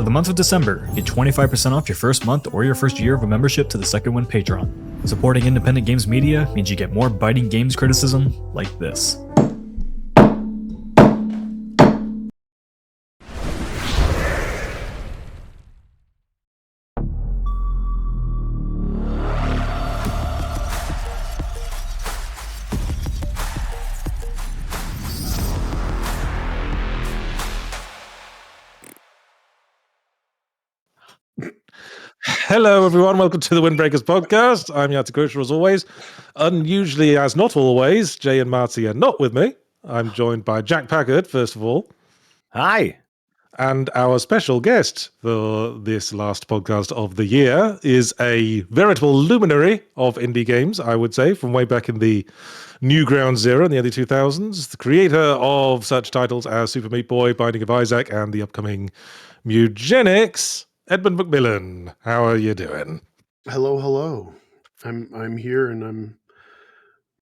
For the month of December, get 25% off your first month or your first year of a membership to the Second Wind Patreon. Supporting independent games media means you get more biting games criticism like this. Hello, everyone. Welcome to the Windbreakers podcast. I'm Yahtzee, as always. Unusually, as not always, Jay and Marty are not with me. I'm joined by Jack Packard, first of all. Hi. And our special guest for this last podcast of the year is a veritable luminary of indie games, I would say, from way back in the Newgrounds era in the early 2000s. The creator of such titles as Super Meat Boy, Binding of Isaac, and the upcoming Mewgenics, Edmund McMillen. How are you doing? Hello. I'm here and I'm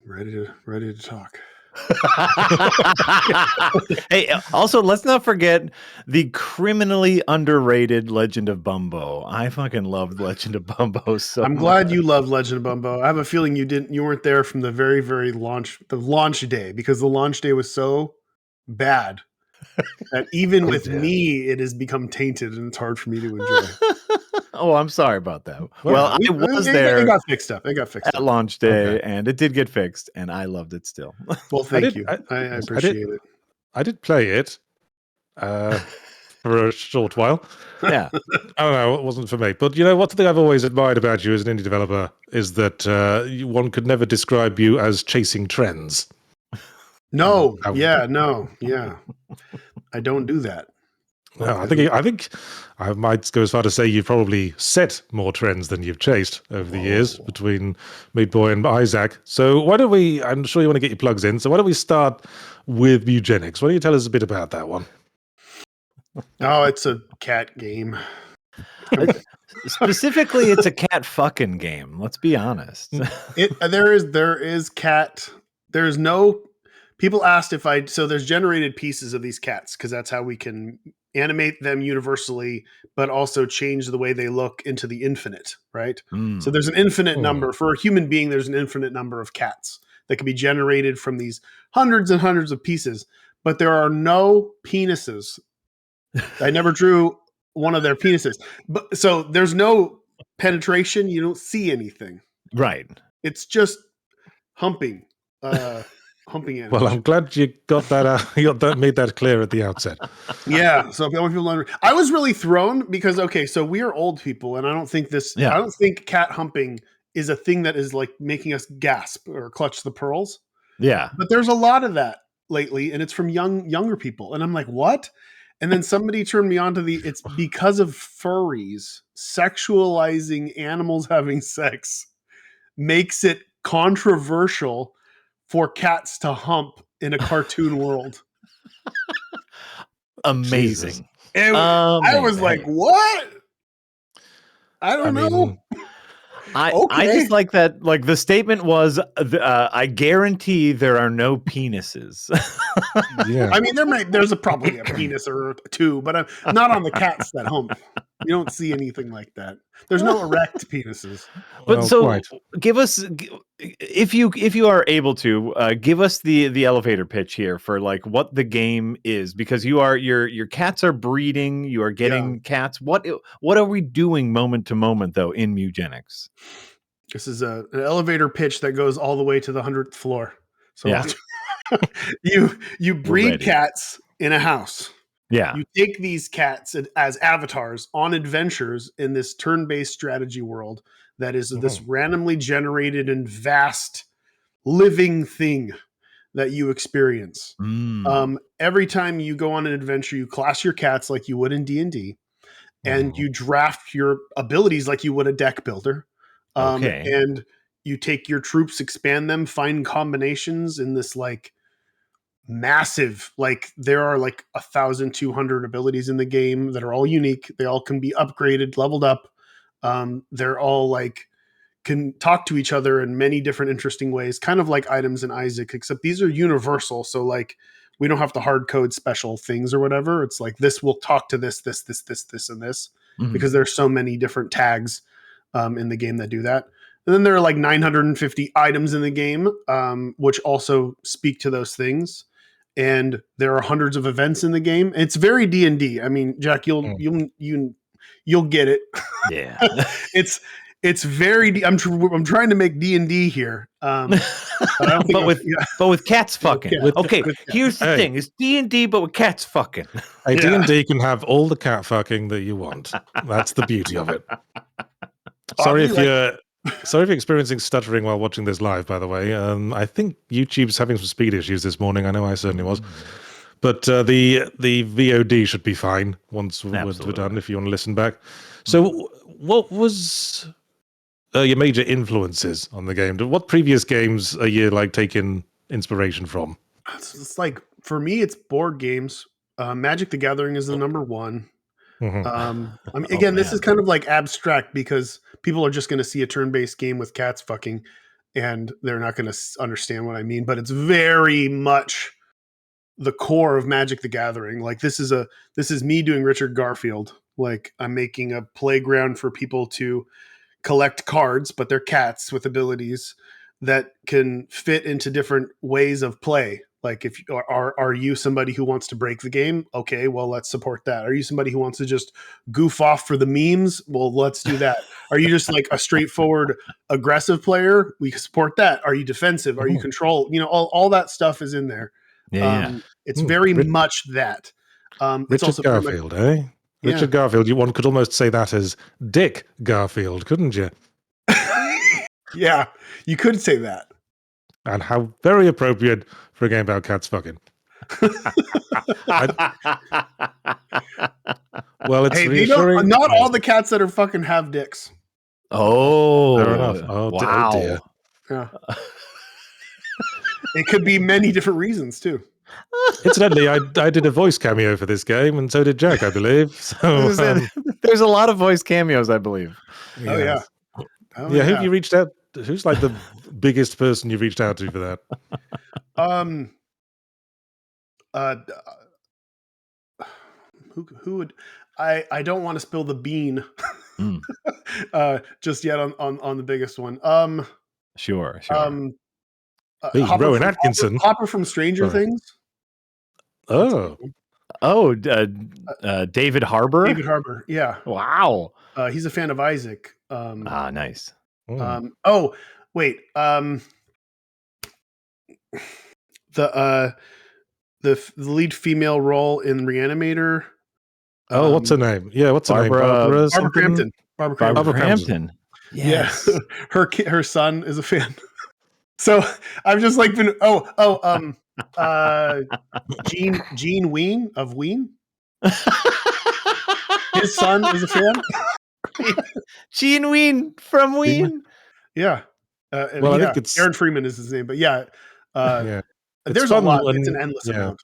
ready to talk. Hey, also, let's not forget the criminally underrated Legend of Bumbo. I fucking loved Legend of Bumbo so I'm much. glad you love Legend of Bumbo. I have a feeling you weren't there from the very launch day, because the launch day was so bad that even with me it has become tainted and it's hard for me to enjoy. Oh, I'm sorry about that. Well, I was there. It got fixed up. At launch day, and it did get fixed, and I loved it still. Well, thank you. I appreciate it. I did play it for a short while. Yeah. I don't know, it wasn't for me. But you know, one thing I've always admired about you as an indie developer is that one could never describe you as chasing trends. No. I don't do that. No, I think I might go as far to say you've probably set more trends than you've chased over the years between Meat Boy and Isaac. So why don't we, I'm sure you want to get your plugs in, so why don't we start with Mewgenics? Why don't you tell us a bit about that one? Oh, it's a cat game. Specifically, it's a cat fucking game. Let's be honest. There is cat. There's no. People asked so there's generated pieces of these cats because that's how we can animate them universally, but also change the way they look into the infinite, right? So there's an infinite number for a human being. There's an infinite number of cats that can be generated from these hundreds and hundreds of pieces, but there are no penises. I never drew one of their penises, but so there's no penetration. You don't see anything, Right? It's just humping. Humping animals. Well, I'm glad you got that out. Made that clear at the outset. Yeah. So I was really thrown because so we are old people, and I don't think I don't think cat humping is a thing that is like making us gasp or clutch the pearls. Yeah. But there's a lot of that lately, and it's from younger people, and I'm like, what? And then somebody turned me on to it's because of furries sexualizing animals having sex makes it controversial for cats to hump in a cartoon world. Amazing. I was like, what? I don't know. I just like that. Like the statement was, I guarantee there are no penises. Yeah. I mean, there's probably a penis or two, but not on the cats that hump. You don't see anything like that. There's no erect penises. But give us, if you are able to, give us the elevator pitch here for like what the game is, because your cats are breeding, you are getting cats. What are we doing moment to moment though in Mewgenics? This is an elevator pitch that goes all the way to the 100th floor. So you breed cats in a house. Yeah. You take these cats as avatars on adventures in this turn-based strategy world that is this randomly generated and vast living thing that you experience. Every time you go on an adventure, you class your cats like you would in D&D, and you draft your abilities like you would a deck builder. And you take your troops, expand them, find combinations in this like massive, like there are like 1,200 abilities in the game that are all unique. They all can be upgraded, leveled up. They're all like can talk to each other in many different interesting ways, kind of like items in Isaac, except these are universal. So like we don't have to hard code special things or whatever. It's like this will talk to this, and this, because there's so many different tags in the game that do that. And then there are like 950 items in the game, which also speak to those things. And there are hundreds of events in the game. It's very D&D. I mean, Jack, you'll get it. Yeah. It's very. I'm trying to make D&D here, but I don't think but with cats fucking. Okay, with here's the thing: it's D&D, but with cats fucking. Hey, D&D can have all the cat fucking that you want. That's the beauty of it. Sorry if you're experiencing stuttering while watching this live. By the way, I think YouTube's having some speed issues this morning. I know I certainly was. But the VOD should be fine once we're done. If you want to listen back. So, what was your major influences on the game? What previous games are you like taking inspiration from? It's like, for me, it's board games. Magic the Gathering is the number one. I mean, again, this is kind of like abstract because people are just going to see a turn-based game with cats fucking, and they're not going to understand what I mean. But it's very much the core of Magic the Gathering. Like this is me doing Richard Garfield. Like I'm making a playground for people to collect cards, but they're cats with abilities that can fit into different ways of play. Like if are you somebody who wants to break the game? Okay, well, let's support that. Are you somebody who wants to just goof off for the memes? Well, let's do that. Are you just like a straightforward aggressive player? We support that. Are you defensive? Are you control? You know, all that stuff is in there. It's very much that. It's Richard also Garfield, eh? Richard Garfield, one could almost say that as Dick Garfield, couldn't you? Yeah, you could say that. And how very appropriate for a game about cats fucking. Well, it's reassuring. Not all the cats that are fucking have dicks. Oh, fair enough. Oh, wow. Oh dear. Yeah. It could be many different reasons too. Incidentally, I did a voice cameo for this game, and so did Jack, I believe. So there's a lot of voice cameos, I believe. Yeah. Who have you reached out? Who's like the biggest person you've reached out to for that? Who would I don't want to spill the bean just yet on the biggest one. Sure. Rowan Atkinson. Hopper from Stranger Things. David Harbour. David Harbour, yeah. Wow. He's a fan of Isaac. Nice. Oh, wait. The lead female role in Reanimator. What's her name? Yeah, what's her name? Barbara Crampton. Barbara Crampton. Yes. Yeah. her son is a fan. So I've just like been Gene Ween of Ween. His son is a fan. Gene Ween from Ween. Yeah. I think it's Aaron Freeman is his name, but there's it's a lot. It's an endless amount.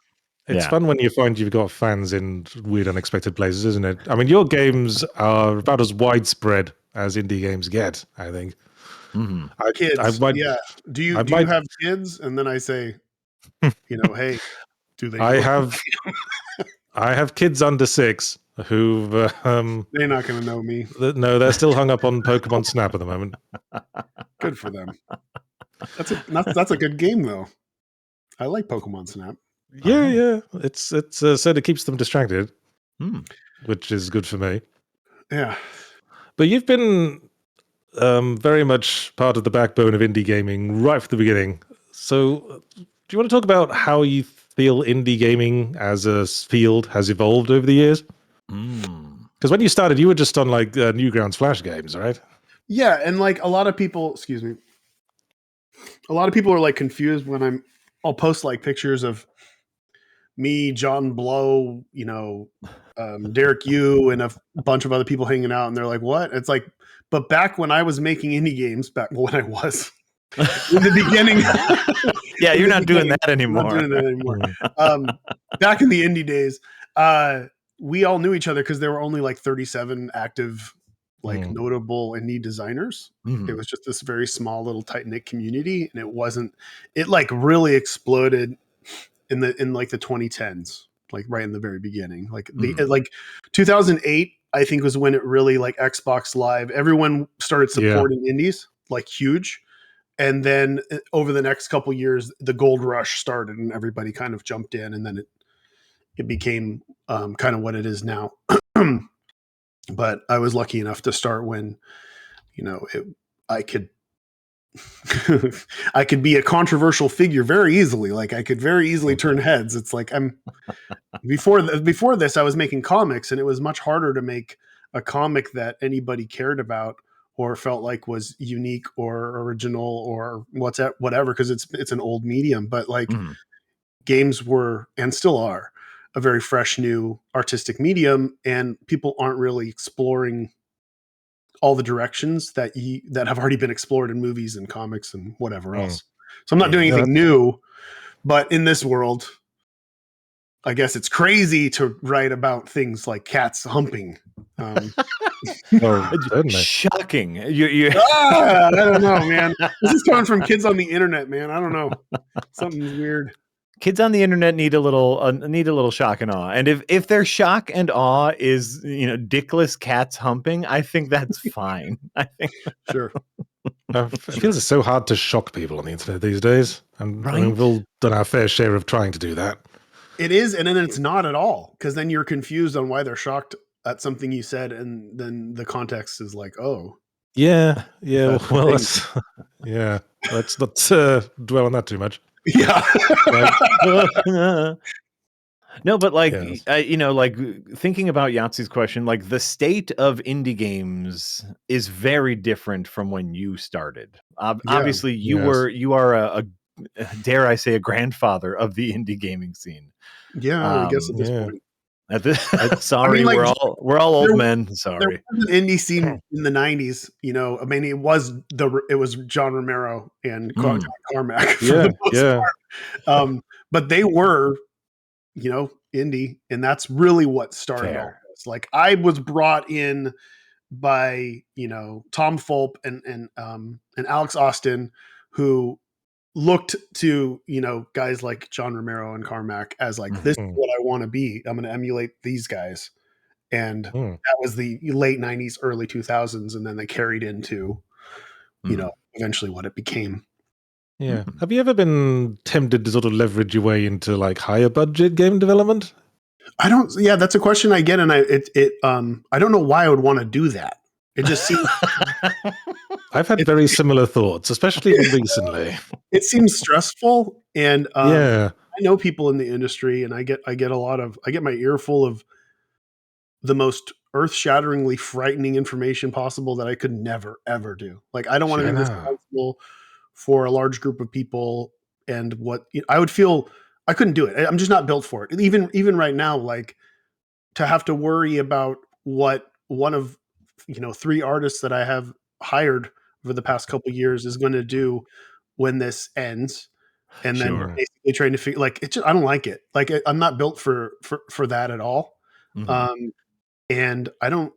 It's fun when you find you've got fans in weird, unexpected places, isn't it? I mean, your games are about as widespread as indie games get, I think. Kids, Do you have kids? And then I say, hey, do they? I have kids under 6 who they're not going to know me. No, they're still hung up on Pokemon Snap at the moment. Good for them. That's a good game though. I like Pokemon Snap. Yeah. It's so it keeps them distracted, which is good for me. Yeah. But you've been very much part of the backbone of indie gaming right from the beginning. So do you want to talk about how you feel indie gaming as a field has evolved over the years? Because when you started, you were just on like Newgrounds Flash games, right? Yeah, and like a lot of people are like confused when I'll post like pictures of me, John Blow, Derek Yu, and a bunch of other people hanging out, and they're like, "What?" It's like, but back when I was making indie games, back when I was in the beginning, yeah, you're not doing that anymore. Not doing that anymore. Back in the indie days, we all knew each other because there were only like 37 active, like notable indie designers. It was just this very small little tight knit community, and it like really exploded in like the 2010s, like right in the very beginning, like like 2008, I think was when it really like Xbox Live, everyone started supporting indies like huge. And then over the next couple years, the gold rush started and everybody kind of jumped in, and then it became kind of what it is now. But I was lucky enough to start when, I could I could be a controversial figure very easily. Like I could very easily turn heads. It's like before this, I was making comics, and it was much harder to make a comic that anybody cared about or felt like was unique or original or whatever, because it's an old medium. But like games were, and still are, a very fresh new artistic medium, and people aren't really exploring all the directions that have already been explored in movies and comics and whatever else. So I'm not doing anything new, but in this world, I guess it's crazy to write about things like cats humping. Shocking. I don't know, man. This is coming from kids on the internet, man. I don't know. Something's weird. Kids on the internet need a little shock and awe. And if their shock and awe is, dickless cats humping, I think that's fine. I think sure. It feels so hard to shock people on the internet these days. And we've all done our fair share of trying to do that. It is, and then it's not at all, because then you're confused on why they're shocked at something you said, and then the context is like, oh. Yeah. Let's not dwell on that too much. Yeah. No, but like, like thinking about Yahtzee's question, like the state of indie games is very different from when you started. Obviously, you are a dare I say, a grandfather of the indie gaming scene. Yeah, I guess at this point. Sorry, I mean, like, we're all old men. Sorry. There was an indie scene in the 90s. I mean, it was John Romero and John Carmack for the most part. But they were, indie, and that's really what started all this. Like I was brought in by Tom Fulp and Alex Austin, who looked to guys like John Romero and Carmack as like, this is what I want to be. I'm going to emulate these guys, and that was the late 90s, early 2000s, and then they carried into eventually what it became. Yeah. Have you ever been tempted to sort of leverage your way into like higher budget game development? I don't. Yeah, that's a question I get, and I don't know why I would want to do that. It just seems. I've had very similar thoughts, especially recently. It seems stressful, and I know people in the industry, and I get my ear full of the most earth-shatteringly frightening information possible that I could never ever do. Like I don't want to be responsible for a large group of people, and what I would feel. I couldn't do it. I'm just not built for it. Even right now, like to have to worry about what one of 3 artists that I have hired over the past couple of years is going to do when this ends, and then basically trying to figure like I don't like it. Like I'm not built for that at all. And I don't,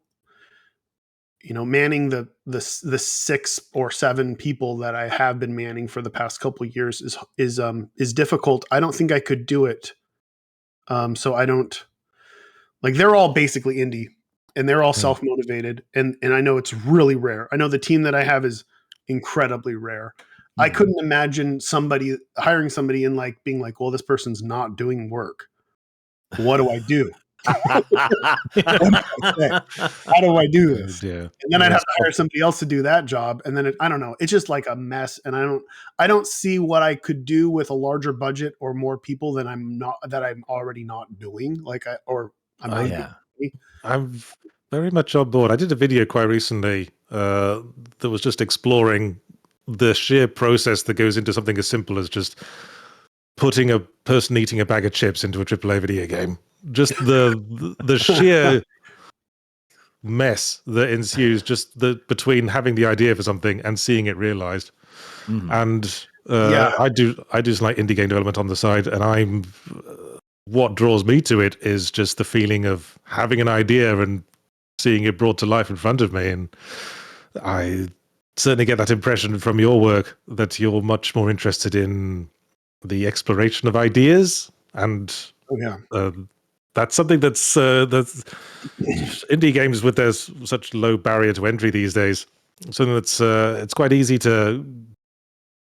manning the 6 or 7 people that I have been manning for the past couple of years is difficult. I don't think I could do it. So I don't like, they're all basically indie, and they're all self-motivated. And I know it's really rare. I know the team that I have is incredibly rare. I couldn't imagine hiring somebody and like being like, well, this person's not doing work. What do I do? How do I do this? And then I'd have to hire somebody else to do that job. And then I don't know. It's just like a mess. And I don't see what I could do with a larger budget or more people than I'm already not doing. I'm very much on board. I did a video quite recently that was just exploring the sheer process that goes into something as simple as just putting a person eating a bag of chips into a AAA video game. Just the sheer mess that ensues just between having the idea for something and seeing it realized. And I do like indie game development on the side, and what draws me to it is just the feeling of having an idea and seeing it brought to life in front of me. And I certainly get that impression from your work that you're much more interested in the exploration of ideas and Oh yeah. that's something that's indie games with their such low barrier to entry these days. Something that's it's quite easy to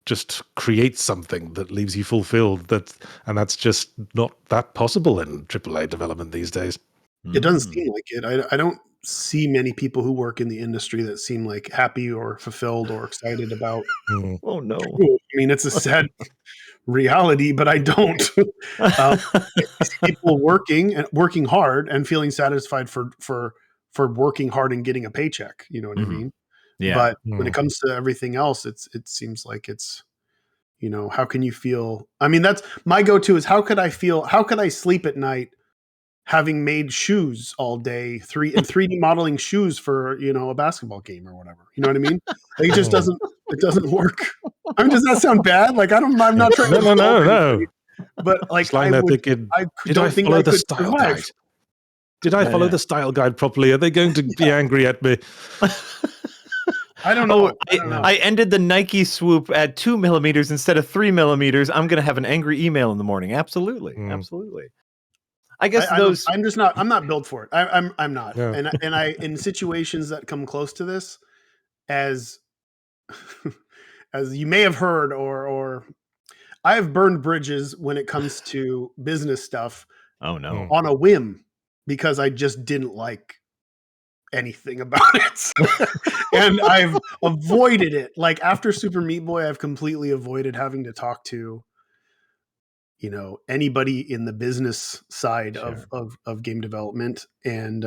just create something that leaves you fulfilled. And that's just not that possible in AAA development these days. It doesn't seem like it. I don't see many people who work in the industry that seem like happy or fulfilled or excited about. Oh no. I mean, it's a sad reality, but I don't. I see people working hard and feeling satisfied for working hard and getting a paycheck. You know what I Mhm. mean? Yeah. But when it comes to everything else, it seems like it's, how can you feel? I mean, that's my go-to is how could I sleep at night having made shoes all day, 3D modeling shoes for, a basketball game or whatever. You know what I mean? Like, it just doesn't work. I mean, does that sound bad? Like, I'm not trying to No. but like, Just lying there thinking, did I follow the style guide? Did I follow the style guide properly? Are they going to be angry at me? I don't know. I ended the Nike swoop at 2 millimeters instead of 3 millimeters. I'm going to have an angry email in the morning. Absolutely. Absolutely. I guess I'm not built for it. I'm not. Yeah. And I, in situations that come close to this, as you may have heard, or I have burned bridges when it comes to business stuff. Oh no. On a whim, because I just didn't like anything about it. And I've avoided it. Like, after Super Meat Boy, I've completely avoided having to talk to, anybody in the business side of game development. And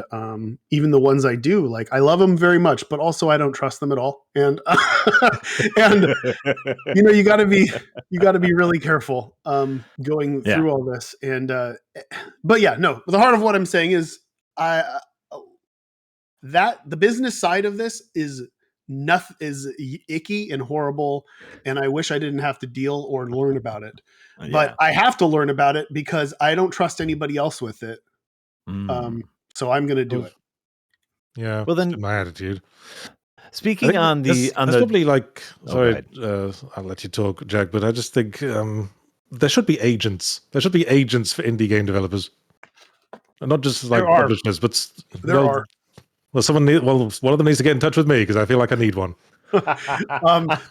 even the ones I do, like, I love them very much, but also I don't trust them at all. And and you got to be really careful going through all this. And but yeah, no, the heart of what I'm saying is that the business side of this is icky and horrible, and I wish I didn't have to deal or learn about it. But I have to learn about it because I don't trust anybody else with it. So I'm going to do it. Yeah. Well, then, my attitude. Speaking on the probably like, sorry, I'll let you talk, Jack, but I just think there should be agents. There should be agents for indie game developers, and not just like publishers, but there are. Well, one of them needs to get in touch with me because I feel like I need one.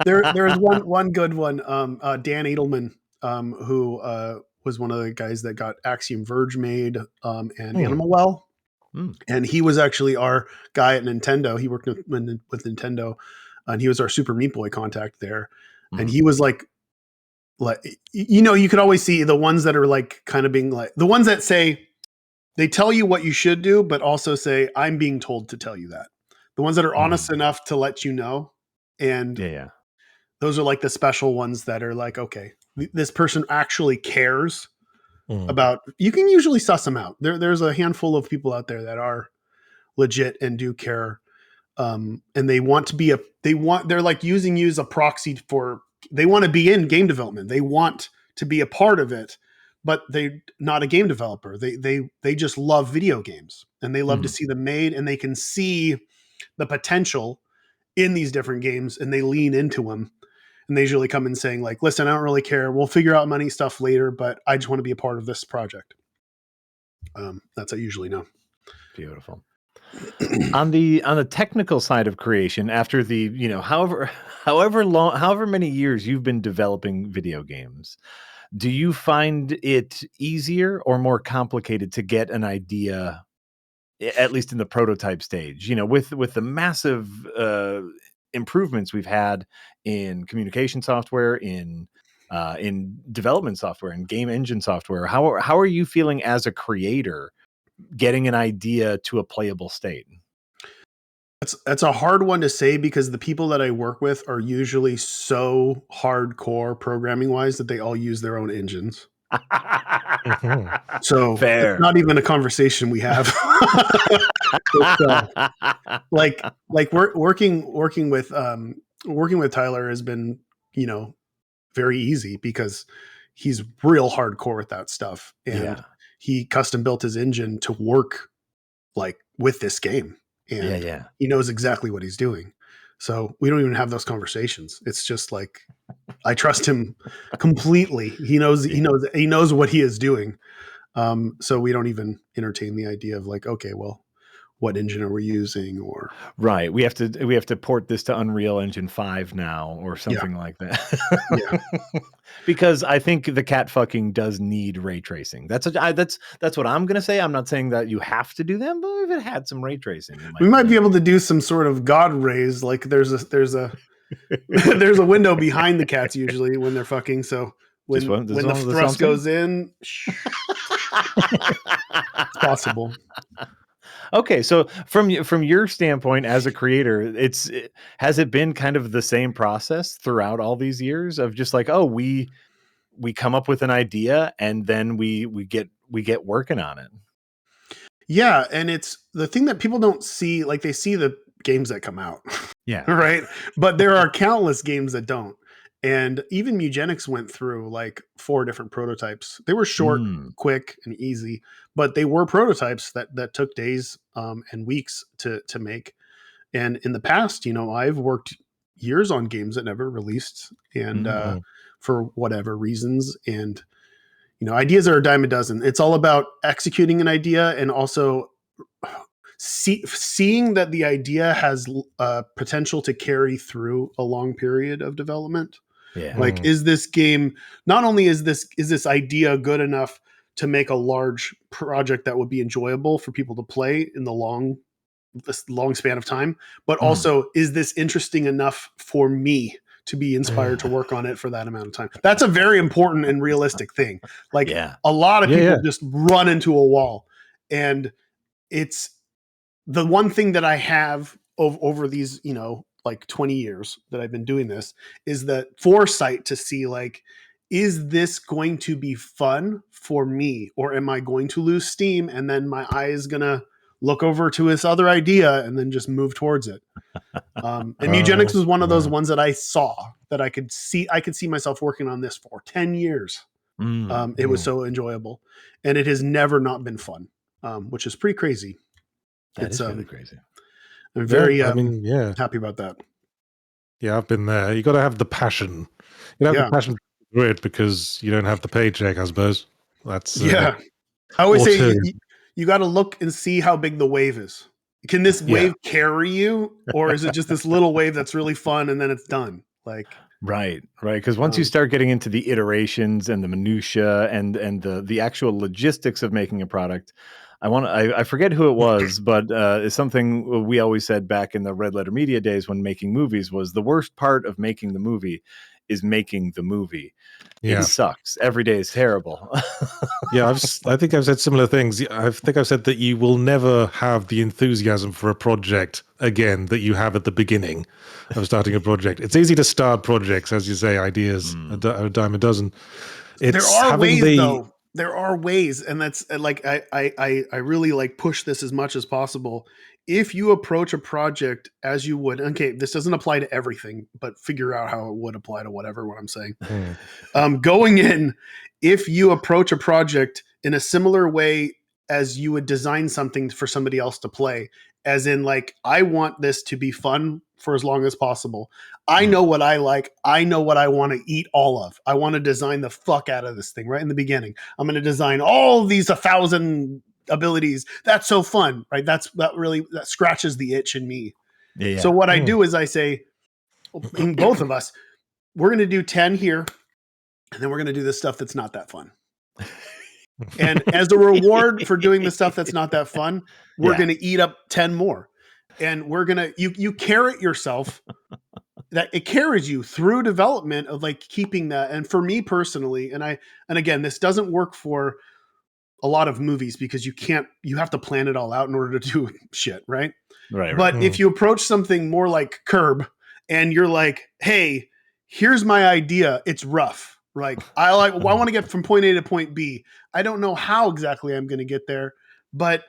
There's one good one. Dan Edelman, who was one of the guys that got Axiom Verge made, and Animal Well. And he was actually our guy at Nintendo. He worked with Nintendo, and he was our Super Meat Boy contact there. And he was like, you could always see the ones that are like kind of being like the ones that say, they tell you what you should do, but also say, I'm being told to tell you that. The ones that are honest enough to let you know. And those are like the special ones that are like, okay, this person actually cares about, you can usually suss them out. There's a handful of people out there that are legit and do care. And they want to be they're like using you as a proxy for, they want to be in game development. They want to be a part of it, but they're not a game developer. They just love video games, and they love to see them made, and they can see the potential in these different games, and they lean into them. And they usually come in saying like, listen, I don't really care. We'll figure out money stuff later, but I just want to be a part of this project. That's I usually know. Beautiful. On the technical side of creation, after the, however many years you've been developing video games, do you find it easier or more complicated to get an idea, at least in the prototype stage? With the massive improvements we've had in communication software, in development software, and game engine software, how are you feeling as a creator getting an idea to a playable state? That's a hard one to say, because the people that I work with are usually so hardcore programming wise that they all use their own engines. So fair. It's not even a conversation we have. Like working with Tyler has been, very easy, because he's real hardcore with that stuff, and he custom built his engine to work like with this game, and he knows exactly what he's doing. So we don't even have those conversations. It's just like, I trust him completely. He knows what he is doing. So we don't even entertain the idea of like, okay, well, what engine are we using? Or Right. We have to port this to Unreal Engine 5 now or something like that. Yeah. Because I think the cat fucking does need ray tracing. That's what I'm gonna say. I'm not saying that you have to do them, but if it had some ray tracing, we might be able to do some sort of God rays. Like there's a there's a window behind the cats usually when they're fucking. So when the thrust goes in, it's possible. Okay, so from your standpoint as a creator, has it been kind of the same process throughout all these years of just like, oh, we come up with an idea and then we get working on it? Yeah, and it's the thing that people don't see. Like they see the games that come out, Yeah, right? But there are countless games that don't. And even Mewgenics went through like 4 different prototypes. They were short, quick, and easy, but they were prototypes that took days and weeks to make. And in the past, I've worked years on games that never released, and for whatever reasons. And ideas are a dime a dozen. It's all about executing an idea and also seeing that the idea has potential to carry through a long period of development. Yeah. Like, is this game, not only is this idea good enough to make a large project that would be enjoyable for people to play in this long span of time, but also is this interesting enough for me to be inspired to work on it for that amount of time? That's a very important and realistic thing. Like a lot of people just run into a wall, and it's the one thing that I have over these, like 20 years that I've been doing this, is the foresight to see like, is this going to be fun for me, or am I going to lose steam and then my eye is going to look over to this other idea and then just move towards it. And Mewgenics was one of those ones that I saw that I could see myself working on this for 10 years. It was so enjoyable, and it has never not been fun, which is pretty crazy. It's really crazy. I'm very happy about that. Yeah, I've been there. You got to have the passion. You have the passion through it because you don't have the paycheck, I suppose. That's I always say you got to look and see how big the wave is. Can this wave carry you, or is it just this little wave that's really fun and then it's done? Like right. Because once you start getting into the iterations and the minutia and the actual logistics of making a product, I forget who it was, but it's something we always said back in the Red Letter Media days when making movies was the worst part of making the movie is making the movie. It sucks. Every day is terrible. I think I've said similar things. I think I've said that you will never have the enthusiasm for a project again that you have at the beginning of starting a project. It's easy to start projects, as you say, ideas a dime a dozen. There are ways, though. There are ways, and that's like I really like push this as much as possible. If you approach a project as you would, okay, this doesn't apply to everything, but figure out how it would apply to what I'm saying. Going in, if you approach a project in a similar way as you would design something for somebody else to play, as in like, I want this to be fun for as long as possible. I know what I like. I know what I want to eat all of. I want to design the fuck out of this thing right in the beginning. I'm going to design all these 1,000 abilities. That's so fun, right? That scratches the itch in me. So what I do is I say, in both of us, we're going to do 10 here, and then we're going to do the stuff that's not that fun. And as a reward for doing the stuff that's not that fun, we're going to eat up 10 more. And we're going to, you carrot yourself, that it carries you through development of like keeping that. And for me personally, and again, this doesn't work for a lot of movies because you have to plan it all out in order to do shit. Right. But if you approach something more like Curb and you're like, hey, here's my idea. It's rough. Like I want to get from point A to point B. I don't know how exactly I'm going to get there, but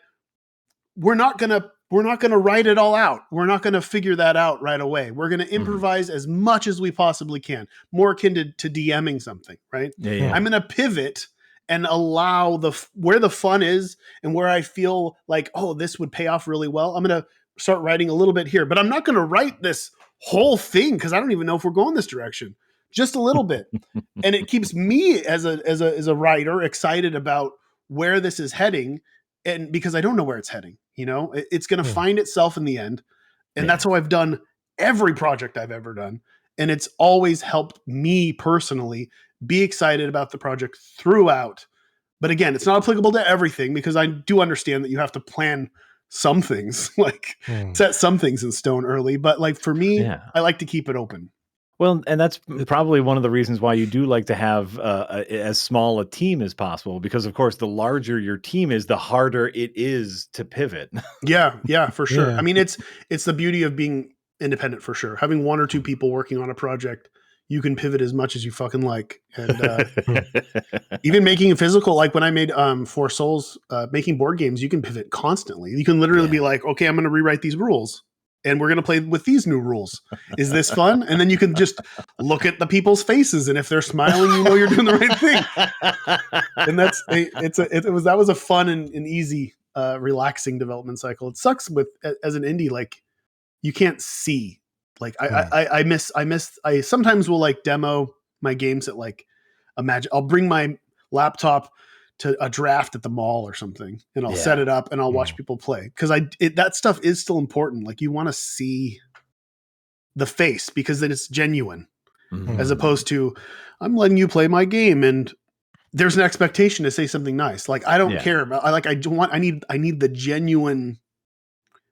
we're not going to write it all out. We're not going to figure that out right away. We're going to improvise as much as we possibly can, more akin to DMing something, right? I'm going to pivot and allow where the fun is and where I feel like, oh, this would pay off really well. I'm going to start writing a little bit here, but I'm not going to write this whole thing because I don't even know if we're going this direction. Just a little bit, and it keeps me as a writer excited about where this is heading, and because I don't know where it's heading, it's going to find itself in the end, and that's how I've done every project I've ever done, and it's always helped me personally be excited about the project throughout. But again, it's not applicable to everything because I do understand that you have to plan some things, like set some things in stone early. But like for me, I like to keep it open. Well, and that's probably one of the reasons why you do like to have as small a team as possible, because of course, the larger your team is, the harder it is to pivot. Yeah, for sure. Yeah. I mean, it's the beauty of being independent for sure. Having one or two people working on a project, you can pivot as much as you fucking like. And even making it physical, like when I made Four Souls, making board games, you can pivot constantly. You can literally be like, okay, I'm going to rewrite these rules. And we're going to play with these new rules. Is this fun? And then you can just look at the people's faces, and if they're smiling, you know you're doing the right thing. And that was a fun and easy, relaxing development cycle. It sucks as an indie, like you can't see. Like I sometimes will like demo my games at like I'll bring my laptop to a draft at the mall or something, and I'll set it up and I'll watch people play. Cause that stuff is still important. Like you want to see the face because then it's genuine, as opposed to I'm letting you play my game and there's an expectation to say something nice. Like I don't care about, I need the genuine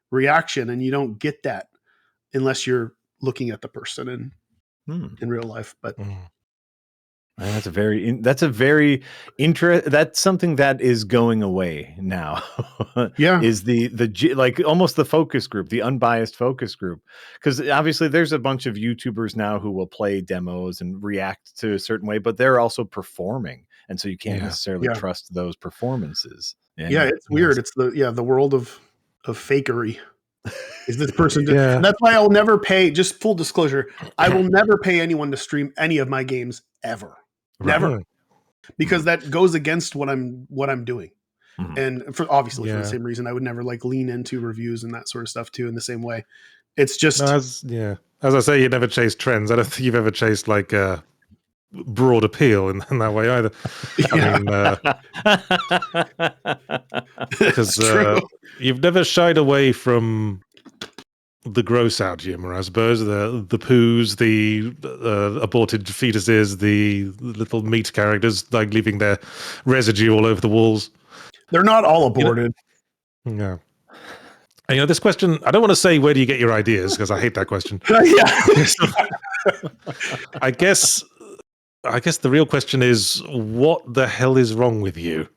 reaction, and you don't get that unless you're looking at the person in real life. But that's something that is going away now. Is the like almost the focus group, the unbiased focus group, because obviously there's a bunch of YouTubers now who will play demos and react to a certain way, but they're also performing, and so you can't necessarily trust those performances. It's weird. It's the world of fakery. Is this person and that's why I'll never pay, just full disclosure, I will never pay anyone to stream any of my games ever. Never. Because that goes against what I'm doing. And for the same reason, I would never like lean into reviews and that sort of stuff too in the same way. It's just as I say, you never chase trends. I don't think you've ever chased like broad appeal in that way either. Because you've never shied away from the gross out humor, I suppose. The poos, the aborted fetuses, the little meat characters like leaving their residue all over the walls. They're not all aborted. No. And, this question, I don't want to say where do you get your ideas, because I hate that question. I guess the real question is, what the hell is wrong with you?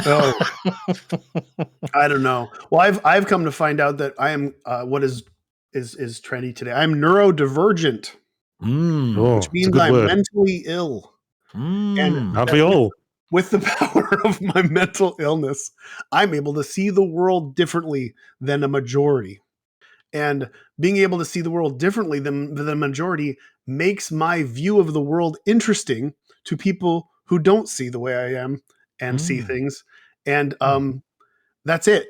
Oh, I don't know. Well, I've come to find out that I am what is trendy today. I'm neurodivergent, which means I'm mentally ill. And aren't we all? With the power of my mental illness, I'm able to see the world differently than a majority. And being able to see the world differently than the majority makes my view of the world interesting to people who don't see the way I am and see things. And that's it.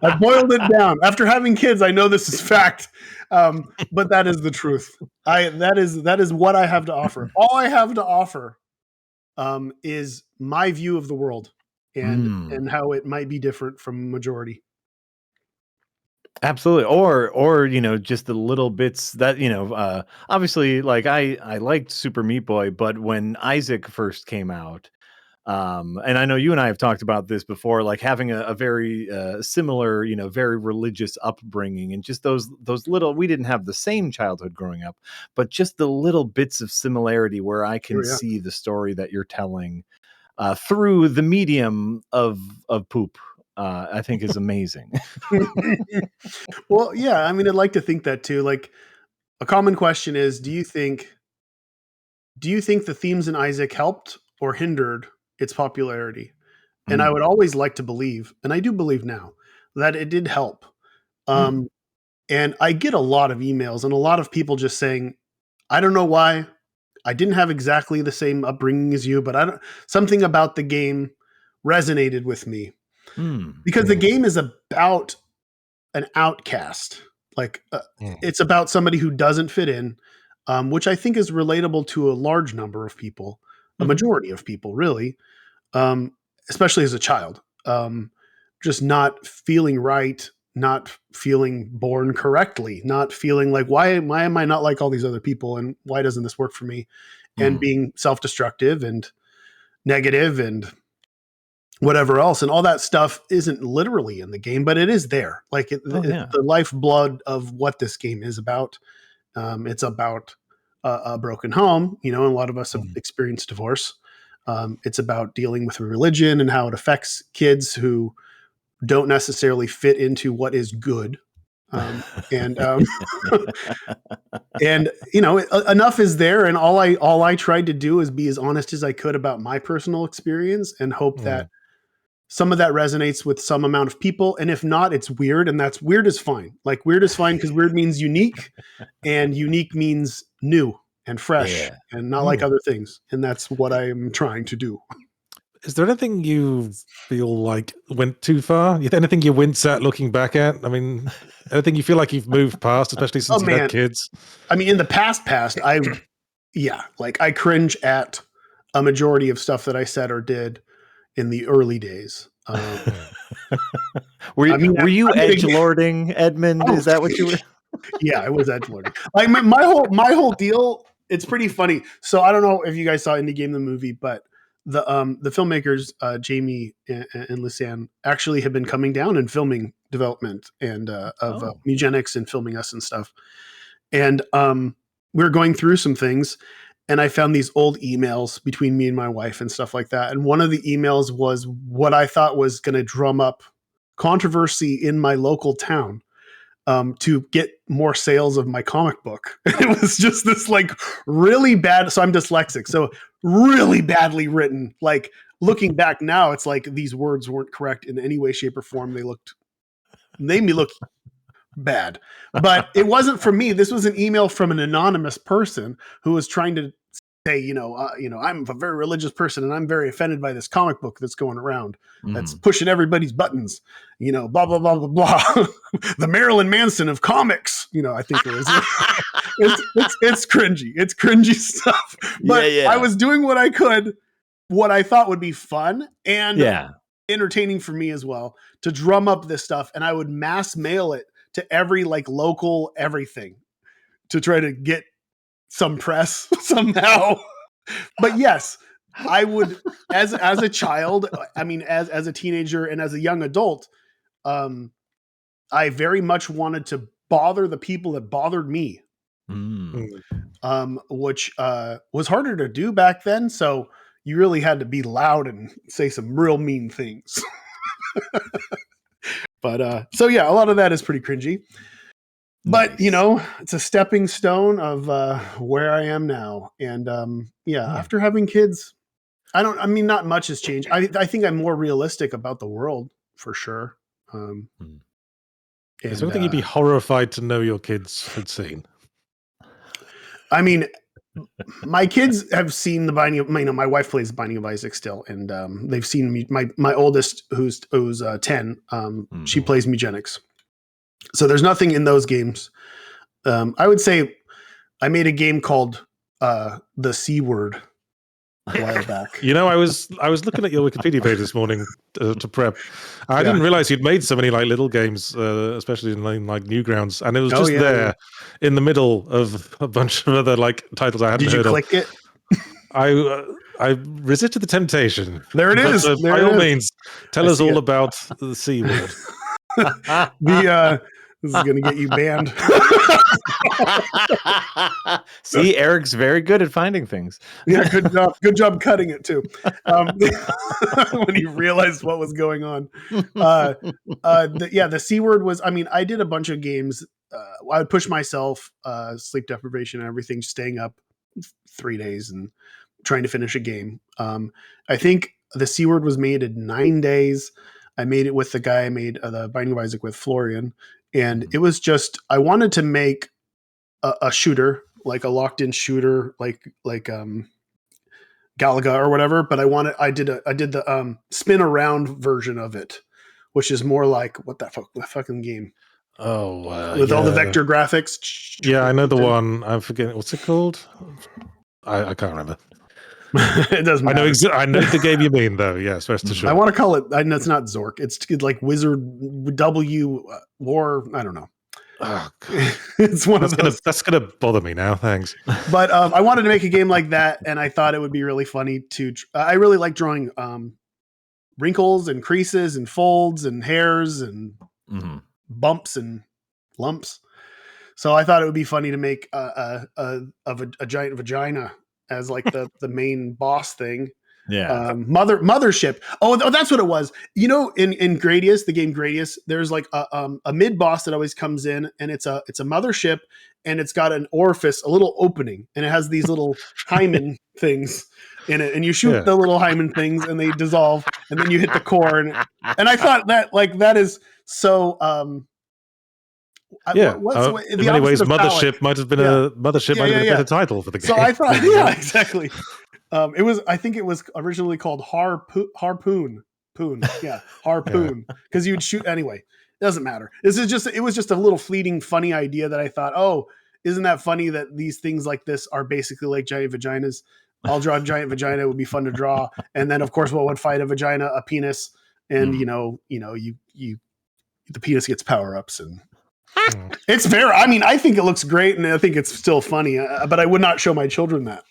I boiled it down. After having kids, I know this is fact, but that is the truth. That is what I have to offer. All I have to offer is my view of the world and how it might be different from majority. Absolutely. Or just the little bits that, obviously, like I liked Super Meat Boy, but when Isaac first came out, and I know you and I have talked about this before, like having a very similar, very religious upbringing, and just those little, we didn't have the same childhood growing up, but just the little bits of similarity where I can see the story that you're telling through the medium of poop. I think is amazing. Well, yeah, I mean, I'd like to think that too. Like a common question is, do you think the themes in Isaac helped or hindered its popularity? And I would always like to believe, and I do believe now, that it did help. And I get a lot of emails and a lot of people just saying, I don't know why. I didn't have exactly the same upbringing as you, but something about the game resonated with me. because the game is about an outcast. Like it's about somebody who doesn't fit in, which I think is relatable to a large number of people, a majority of people, really, especially as a child. Just not feeling right, not feeling born correctly, not feeling like why am I not like all these other people, and why doesn't this work for me, and being self-destructive and negative and whatever else, and all that stuff isn't literally in the game, but it is there. Like the lifeblood of what this game is about. It's about a broken home, and a lot of us have experienced divorce. It's about dealing with religion and how it affects kids who don't necessarily fit into what is good. And enough is there. And all I tried to do is be as honest as I could about my personal experience and hope that some of that resonates with some amount of people. And if not, it's weird. And that's weird is fine. Like weird is fine because weird means unique, and unique means new and fresh and not like other things. And that's what I am trying to do. Is there anything you feel like went too far? Anything you wince at looking back at? I mean, anything you feel like you've moved past, especially since you had kids? I mean, in the past, I cringe at a majority of stuff that I said or did in the early days. Were you edgelording, Edmund? Is that what you were? Yeah, I was edgelording. Like my whole deal. It's pretty funny. So I don't know if you guys saw Indie Game the movie, but the filmmakers Jamie and Lisanne actually have been coming down and filming development and of Mewgenics and filming us and stuff. And we were going through some things, and I found these old emails between me and my wife and stuff like that. And one of the emails was what I thought was going to drum up controversy in my local town to get more sales of my comic book. It was just this like really bad. So I'm dyslexic. So really badly written. Like looking back now, it's like these words weren't correct in any way, shape, or form. They made me look bad, but it wasn't from me. This was an email from an anonymous person who was trying to say, I'm a very religious person and I'm very offended by this comic book that's going around that's pushing everybody's buttons, blah, blah, blah, blah, blah. The Marilyn Manson of comics, I think it was. It's cringy. It's cringy stuff. But I was doing what I could, what I thought would be fun and entertaining for me as well, to drum up this stuff. And I would mass mail it to every like local everything to try to get some press somehow. But yes, I would, as a child, I mean, as a teenager and as a young adult, I very much wanted to bother the people that bothered me, which was harder to do back then. So you really had to be loud and say some real mean things. But so yeah, a lot of that is pretty cringy. But it's a stepping stone of where I am now. And after having kids, not much has changed. I think I'm more realistic about the world for sure. Is there anything you'd be horrified to know your kids had seen? I mean, my kids have seen the Binding of, my wife plays Binding of Isaac still, and they've seen me. My oldest, who's 10, she plays Mewgenics. So there's nothing in those games. I would say I made a game called The C Word a while back. I was looking at your Wikipedia page this morning to prep. I didn't realize you'd made so many like little games, especially in like Newgrounds, and it was just there in the middle of a bunch of other like titles I hadn't heard of. Did you click it? I resisted the temptation. There it is. By all means, tell us all about the C Word. This is going to get you banned. See, Eric's very good at finding things. Yeah, good job cutting it too. When he realized what was going on. The C Word was, I did a bunch of games. I would push myself, sleep deprivation and everything, staying up 3 days and trying to finish a game. I think the C Word was made in 9 days. I made it with the guy I made the Binding of Isaac with, Florian. And it was just, I wanted to make a shooter, like a locked in shooter, like Galaga or whatever. But I did the spin around version of it. which is more like what that fucking game with all the vector graphics. Yeah, I know the one. I'm forgetting what's it called. I can't remember. It doesn't matter. I know the game you mean, though. Yes, rest assured. I want to call it. I know it's not Zork. It's like Wizard W War. I don't know. Oh, God. It's one of those. That's gonna bother me now. Thanks. But I wanted to make a game like that, and I thought it would be really funny to. I really like drawing wrinkles and creases and folds and hairs and bumps and lumps. So I thought it would be funny to make a giant vagina as like the main boss thing. Yeah. Mothership. Oh, that's what it was. You know, in Gradius, the game Gradius, there's like a mid boss that always comes in, and it's a mothership, and it's got an orifice, a little opening, and it has these little hymen things in it, and you shoot the little hymen things, and they dissolve, and then you hit the core, and I thought that is so. In many ways, Mothership might have been a better title for the game. So I thought, exactly. I think it was originally called Harpoon. Harpoon. Because you would shoot anyway. It doesn't matter. It was just a little fleeting, funny idea that I thought, oh, isn't that funny that these things like this are basically like giant vaginas? I'll draw a giant vagina. It would be fun to draw. And then, of course, what would fight a vagina? A penis. And the penis gets power ups and. It's fair. I mean, I think it looks great, and I think it's still funny. But I would not show my children that.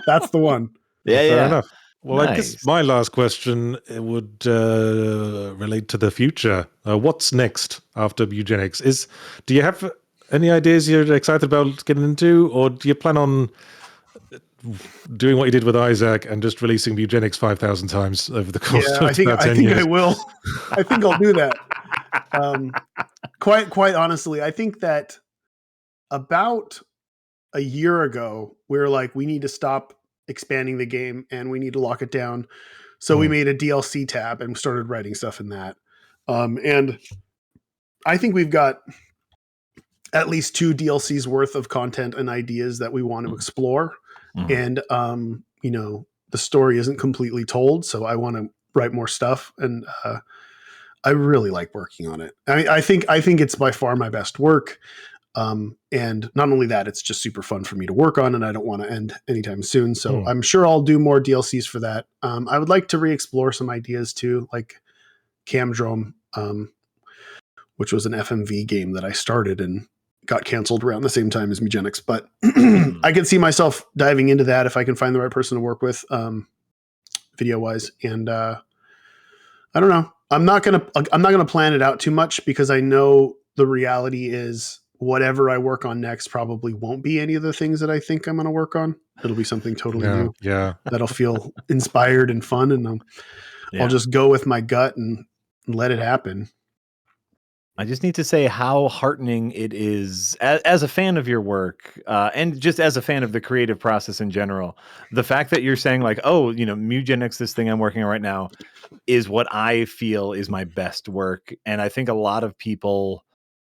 That's the one. Fair enough. Well, nice. I guess my last question would relate to the future. What's next after Mewgenics? Do you have any ideas you're excited about getting into, or do you plan on doing what you did with Isaac and just releasing Mewgenics 5,000 times over the course of about 10 years? I will. I think I'll do that. Quite honestly, I think that about a year ago, we were like, we need to stop expanding the game and we need to lock it down. So we made a DLC tab and started writing stuff in that. And I think we've got at least 2 DLCs worth of content and ideas that we want to explore. And, the story isn't completely told. So I want to write more stuff. And, I really like working on it. I mean, I think it's by far my best work. And not only that, it's just super fun for me to work on, and I don't want to end anytime soon. So I'm sure I'll do more DLCs for that. I would like to re-explore some ideas too, like Camdrome, which was an FMV game that I started and got canceled around the same time as Mewgenics. But I can see myself diving into that if I can find the right person to work with, video wise. And I don't know. I'm not gonna plan it out too much because I know the reality is whatever I work on next probably won't be any of the things that I think I'm gonna work on. It'll be something totally new. Yeah, that'll feel inspired and fun, and I'll just go with my gut and let it happen. I just need to say how heartening it is as a fan of your work and just as a fan of the creative process in general. The fact that you're saying like, oh, Mewgenics, this thing I'm working on right now is what I feel is my best work. And I think a lot of people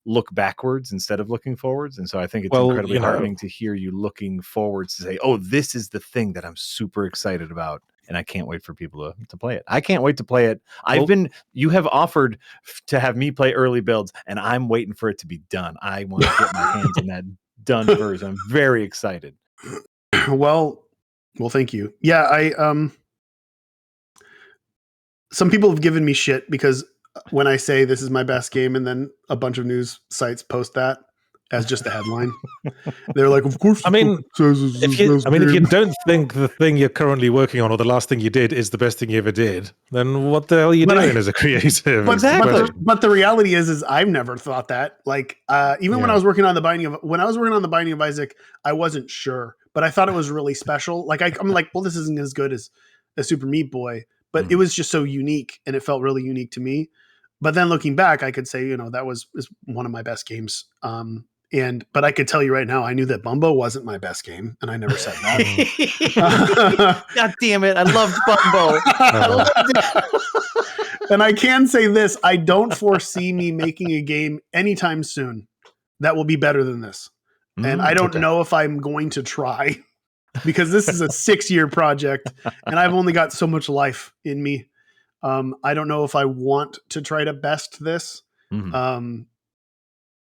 look backwards instead of looking forwards. And so I think it's incredibly heartening to hear you looking forwards to say, oh, this is the thing that I'm super excited about. And I can't wait for people to play it. I can't wait to play it. You have offered to have me play early builds, and I'm waiting for it to be done. I want to get my hands in that done version. I'm very excited. Well, thank you. Yeah, some people have given me shit because when I say this is my best game, and then a bunch of news sites post that as just a headline, they're like, "Of course." I mean, if you don't think the thing you're currently working on or the last thing you did is the best thing you ever did, then what the hell are you doing as a creative? But the reality is I've never thought that. Like, even when I was working on the Binding of Isaac, I wasn't sure, but I thought it was really special. Like, I'm like, well, this isn't as good as Super Meat Boy, but it was just so unique, and it felt really unique to me. But then looking back, I could say, that is one of my best games. But I could tell you right now, I knew that Bumbo wasn't my best game, and I never said that. God damn it. I loved Bumbo. I loved it. And I can say this, I don't foresee me making a game anytime soon that will be better than this. And I don't know if I'm going to try because this is a 6-year project and I've only got so much life in me. I don't know if I want to try to best this.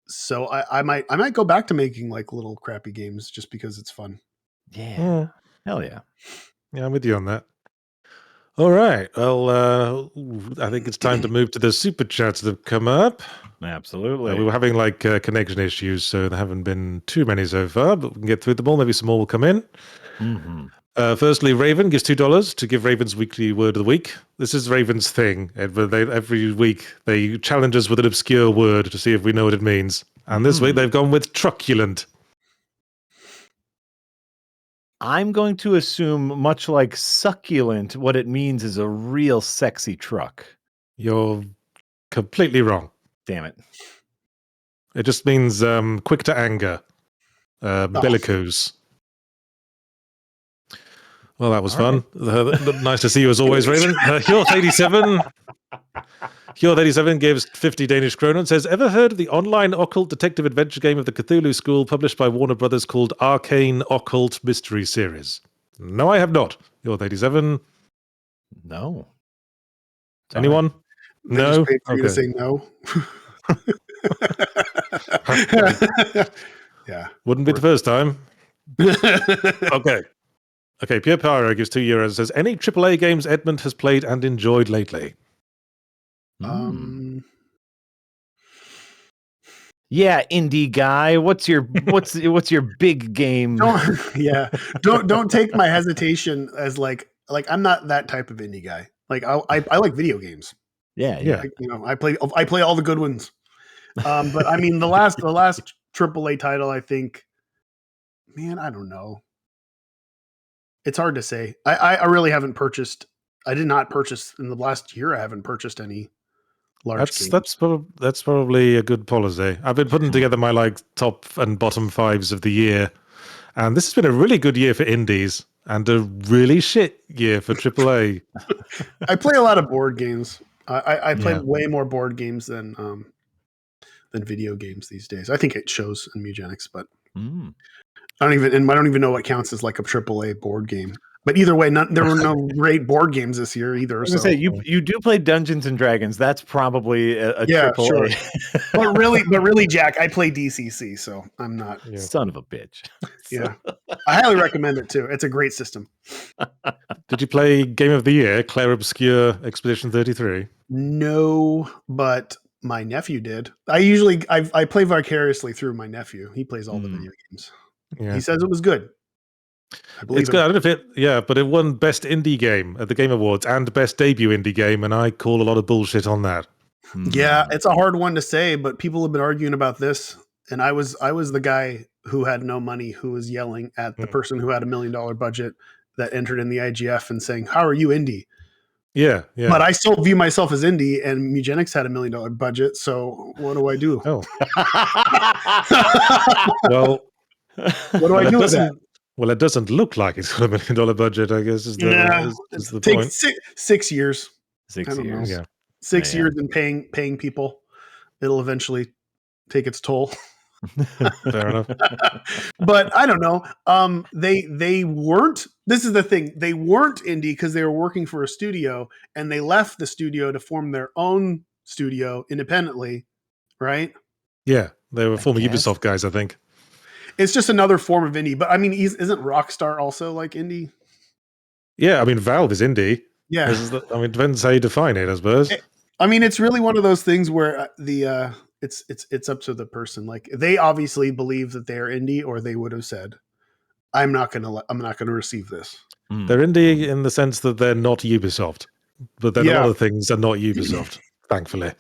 So I might go back to making like little crappy games just because it's fun. Yeah. Hell yeah. Yeah, I'm with you on that. All right. Well, I think it's time to move to the super chats that have come up. Absolutely. We were having like connection issues, so there haven't been too many so far, but we can get through them all. Maybe some more will come in. Firstly, Raven gives $2 to give Raven's weekly word of the week. This is Raven's thing, Edward. Every week they challenge us with an obscure word to see if we know what it means. And this week they've gone with truculent. I'm going to assume, much like succulent, what it means is a real sexy truck. You're completely wrong. Damn it. It just means quick to anger. Bellicose. Well, that was fun. Nice to see you as always, Raven. Hjort87 gives 50 Danish kroner and says, ever heard of the online occult detective adventure game of the Cthulhu School published by Warner Brothers called Arcane Occult Mystery Series? No, I have not. Hjort87. No. Anyone? They No? just paid for you to say no. Yeah. Wouldn't be the first time. Okay, Pierre Pyro gives €2 and says, any AAA games Edmund has played and enjoyed lately? Yeah, indie guy. What's your big game? Don't take my hesitation as like I'm not that type of indie guy. Like I like video games. Yeah. Like, I play all the good ones. But I mean the last AAA title, I think, man, I don't know. It's hard to say. I really haven't purchased. I did not purchase in the last year. I haven't purchased any large games. That's probably a good policy. I've been putting together my like top and bottom fives of the year, and this has been a really good year for indies and a really shit year for AAA. I play a lot of board games. I play way more board games than video games these days. I think it shows in Mewgenics, but I don't even know what counts as like a AAA board game. But either way, there were no great board games this year either. I was gonna say you do play Dungeons and Dragons. That's probably a AAA. Sure. but really, Jack, I play DCC, so I'm not. Son of a bitch. Yeah, I highly recommend it too. It's a great system. Did you play Game of the Year, Claire Obscure Expedition 33? No, but my nephew did. I play vicariously through my nephew. He plays all the video games. Yeah. He says it was good. I believe it's good. I don't know if but it won Best Indie Game at the Game Awards and Best Debut Indie Game, and I call a lot of bullshit on that. Yeah, it's a hard one to say, but people have been arguing about this, and I was the guy who had no money who was yelling at the person who had $1 million budget that entered in the IGF and saying, "How are you indie?" Yeah. But I still view myself as indie, and Mewgenics had $1 million budget, so what do I do? Oh. Well, what do I do with that? Well, it doesn't look like it's got $1 million budget, I guess, is the point. 6 years. 6 years. Yeah. 6 years in paying people. It'll eventually take its toll. Fair enough. But I don't know. They weren't. This is the thing. They weren't indie because they were working for a studio, and they left the studio to form their own studio independently, right? Yeah, they were former Ubisoft guys, I think. It's just another form of indie. But I mean, isn't Rockstar also like indie? Yeah, I mean, Valve is indie. Yeah. It depends how you define it, I suppose. I mean, it's really one of those things where it's up to the person. Like, they obviously believe that they are indie, or they would have said, I'm not gonna receive this. They're indie in the sense that they're not Ubisoft, but then a lot of things are not Ubisoft, thankfully.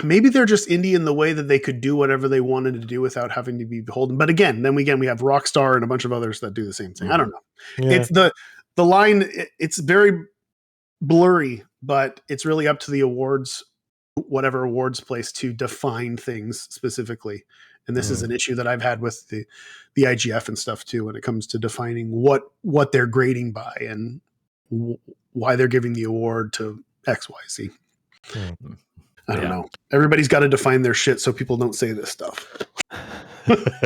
Maybe they're just indie in the way that they could do whatever they wanted to do without having to be beholden. But again, we have Rockstar and a bunch of others that do the same thing. I don't know. Yeah. It's the line. It's very blurry, but it's really up to the awards, whatever awards place, to define things specifically. And this is an issue that I've had with the IGF and stuff too, when it comes to defining what they're grading by and why they're giving the award to X, Y, Z. I don't know. Everybody's got to define their shit so people don't say this stuff.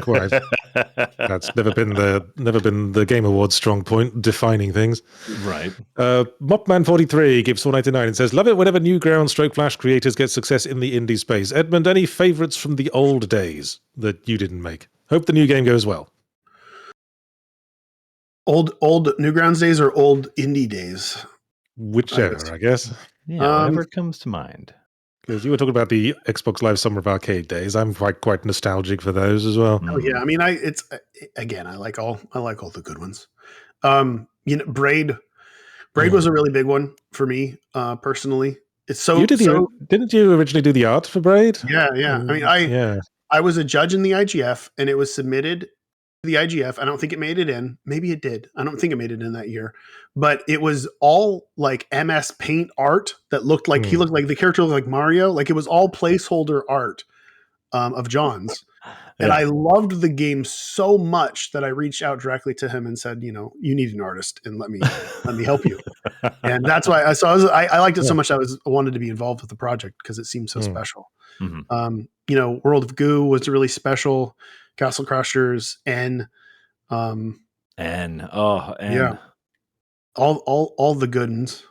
Quite. That's never been the Game Awards strong point, defining things. Right. Mopman43 gives 4.99 and says, "Love it whenever Newgrounds / Flash creators get success in the indie space. Edmund, any favorites from the old days that you didn't make? Hope the new game goes well." Old Newgrounds days or old indie days? Whichever, I guess. Yeah, whatever comes to mind. Because you were talking about the Xbox Live Summer of Arcade days. I'm quite nostalgic for those as well. Oh yeah, I mean, I like all the good ones. Braid was a really big one for me personally. It's so didn't you originally do the art for Braid? Yeah. I mean, I was a judge in the IGF, and it was submitted to the IGF. I don't think it made it in. Maybe it did. I don't think it made it in that year. But it was all like MS Paint art that looked like he looked like the character looked like Mario. Like it was all placeholder art of John's. And I loved the game so much that I reached out directly to him and said, you need an artist, and let me help you. And that's why I liked it so much. I wanted to be involved with the project because it seemed so special. Mm-hmm. World of Goo was really special. Castle Crashers and yeah, all the good ones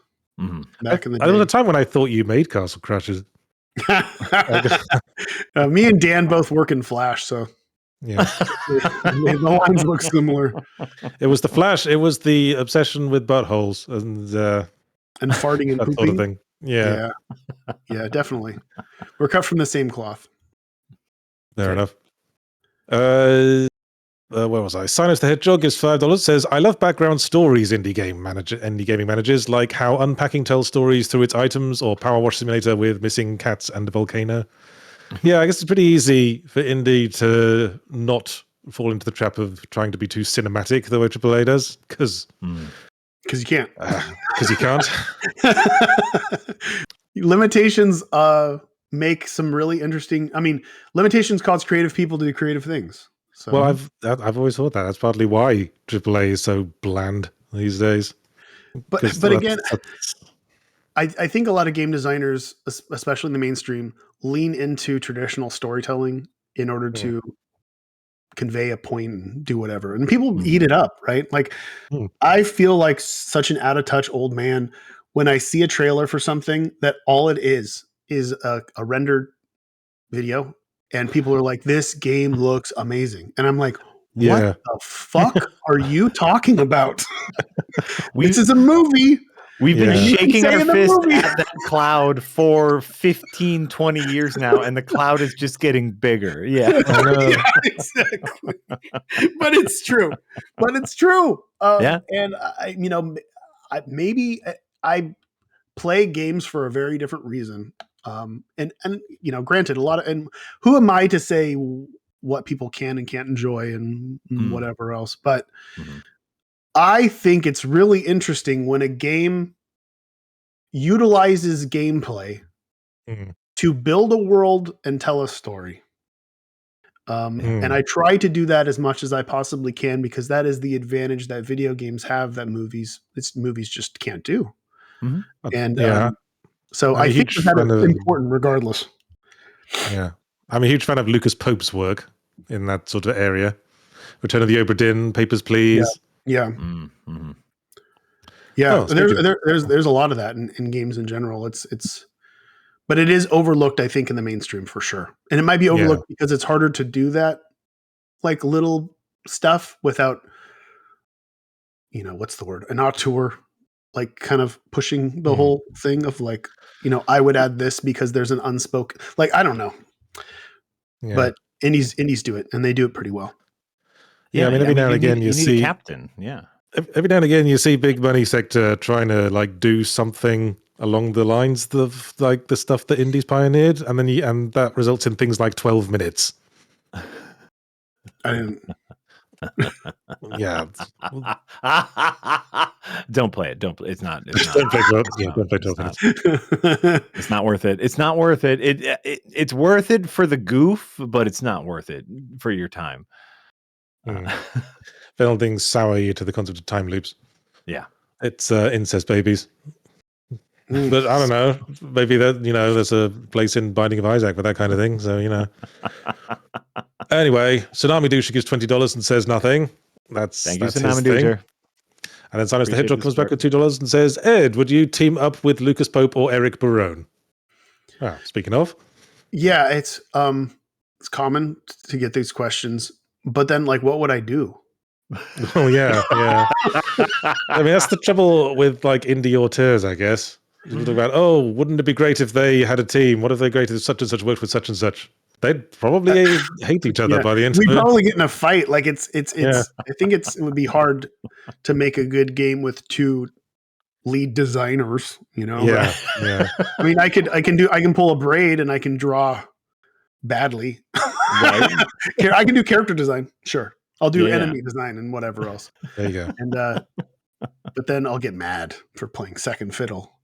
back in the day. There was a time when I thought you made Castle Crashers. Me and Dan both work in Flash, so yeah, the lines look similar. It was the Flash. It was the obsession with buttholes and farting and that pooping. sort of thing. Yeah, definitely. We're cut from the same cloth. Fair enough. Where was I? Sinus the Hedgehog is $5. Says, "I love background stories indie gaming managers, like how Unpacking tells stories through its items, or Power Wash Simulator with missing cats and a volcano." Yeah, I guess it's pretty easy for indie to not fall into the trap of trying to be too cinematic the way AAA does, because you can't. Because you can't. Limitations make some really interesting. I mean, limitations cause creative people to do creative things. So. Well, I've always thought that. That's partly why AAA is so bland these days. But again, I think a lot of game designers, especially in the mainstream, lean into traditional storytelling in order to convey a point and do whatever. And people eat it up, right? Like, I feel like such an out of touch old man when I see a trailer for something that all it is a rendered video. And people are like, "This game looks amazing." And I'm like, what the fuck are you talking about? This is a movie. We've been shaking our fist at that cloud for 15, 20 years now, and the cloud is just getting bigger. Yeah. Yeah, exactly. But it's true. And I play games for a very different reason. And granted, a lot of, and who am I to say what people can and can't enjoy and whatever else, but I think it's really interesting when a game utilizes gameplay to build a world and tell a story. And I try to do that as much as I possibly can, because that is the advantage that video games have that movies just can't do. And so I think that is important regardless. Yeah. I'm a huge fan of Lucas Pope's work in that sort of area. Return of the Obra Dinn, Papers, Please. Yeah. Yeah. There's a lot of that in games in general. But it is overlooked, I think, in the mainstream for sure. And it might be overlooked because it's harder to do that, like little stuff without, what's the word? An auteur, like kind of pushing the whole thing of like, I would add this because there's an unspoken, like, I don't know. Yeah. But indies do it, and they do it pretty well. Yeah, I mean, every now and again you see a captain. Yeah. Every now and again you see big money sector trying to like do something along the lines of like the stuff that indies pioneered, and then and that results in things like 12 minutes. I didn't. Yeah. Don't play it. Don't play. It's not. Don't play 12. Yeah, don't play 12 minutes. It's not worth it. It's not worth it. It's worth it for the goof, but it's not worth it for your time. Final things sour you to the concept of time loops. Yeah, it's incest babies. But I don't know. Maybe that there's a place in Binding of Isaac for that kind of thing. So Anyway, Tsunami Dusha gives $20 and says nothing. That's Thank you, his Tsunami thing. Dusha. And then Silence the Appreciate Hedgehog the comes back support. with $2 and says, Ed, would you team up with Lucas Pope or Eric Barone? Ah, speaking of. Yeah, it's common to get these questions, but then like, what would I do? Oh, yeah. I mean, that's the trouble with like indie auteurs, I guess. People talk about, oh, wouldn't it be great if they had a team? What if they're great if such and such worked with such and such? They'd probably hate each other Yeah, by the end we'd of it. probably get in a fight. Like it's. Yeah. I think it would be hard to make a good game with two lead designers. You know. Yeah. I mean, I can pull a braid and I can draw badly. Right. I can do character design. Sure, I'll do Yeah. enemy design and whatever else. There you go. And but then I'll get mad for playing second fiddle.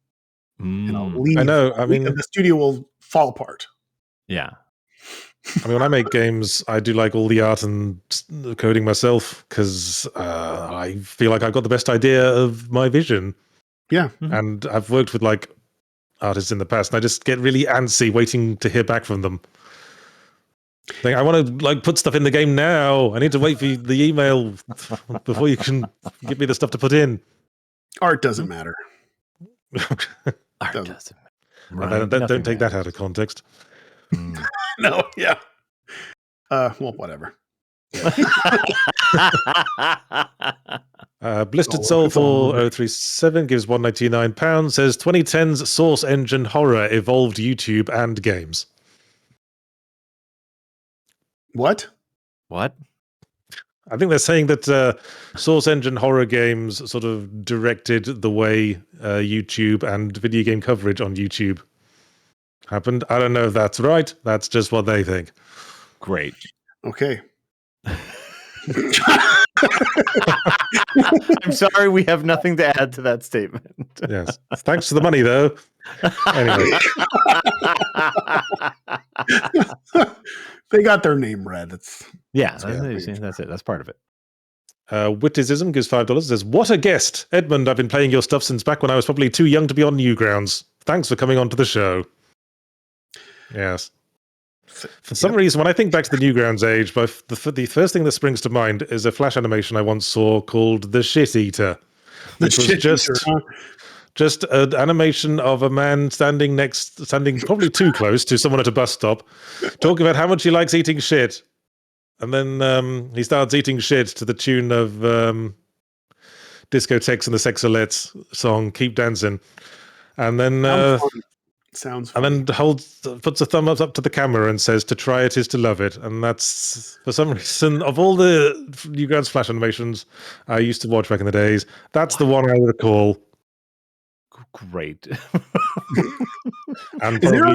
And I'll Mm, leave. I know. I mean, the studio will fall apart. yeah. when I make games, I do like all the art and the coding myself because I feel like I've got the best idea of my vision. Yeah. And I've worked with like artists in the past, and I just get really antsy waiting to hear back from them. Like, I want to like put stuff in the game now. I need to wait for the email before you can give me the stuff to put in. Art doesn't matter. Art Doesn't. doesn't. Don't take that out of context. No, yeah. Well, whatever. Blistered Oh, Soul it's all over. 4037 gives £199, says 2010's Source Engine horror evolved YouTube and games. What? What? I think they're saying that Source Engine horror games sort of directed the way YouTube and video game coverage on YouTube happened. I don't know if that's right. That's just what they think. Great. Okay. I'm sorry, we have nothing to add to that statement. Yes. Thanks for the money, though. Anyway. They got their name read. It's Yeah, that's it. That's part of it. Witticism gives $5. Says, what a guest. Edmund, I've been playing your stuff since back when I was probably too young to be on Newgrounds. Thanks for coming on to the show. Yes. For some reason, when I think back to the Newgrounds age, the first thing that springs to mind is a Flash animation I once saw called The Shit Eater. Which was just an animation of a man standing probably too close to someone at a bus stop, talking about how much he likes eating shit. And then he starts eating shit to the tune of Discotheques and the Sexolettes song, Keep Dancing. And then... Sounds funny. And then puts a thumb up to the camera and says, to try it is to love it. And that's, for some reason, of all the Newgrounds Flash animations I used to watch back in the days, that's the one I recall. Great. And is there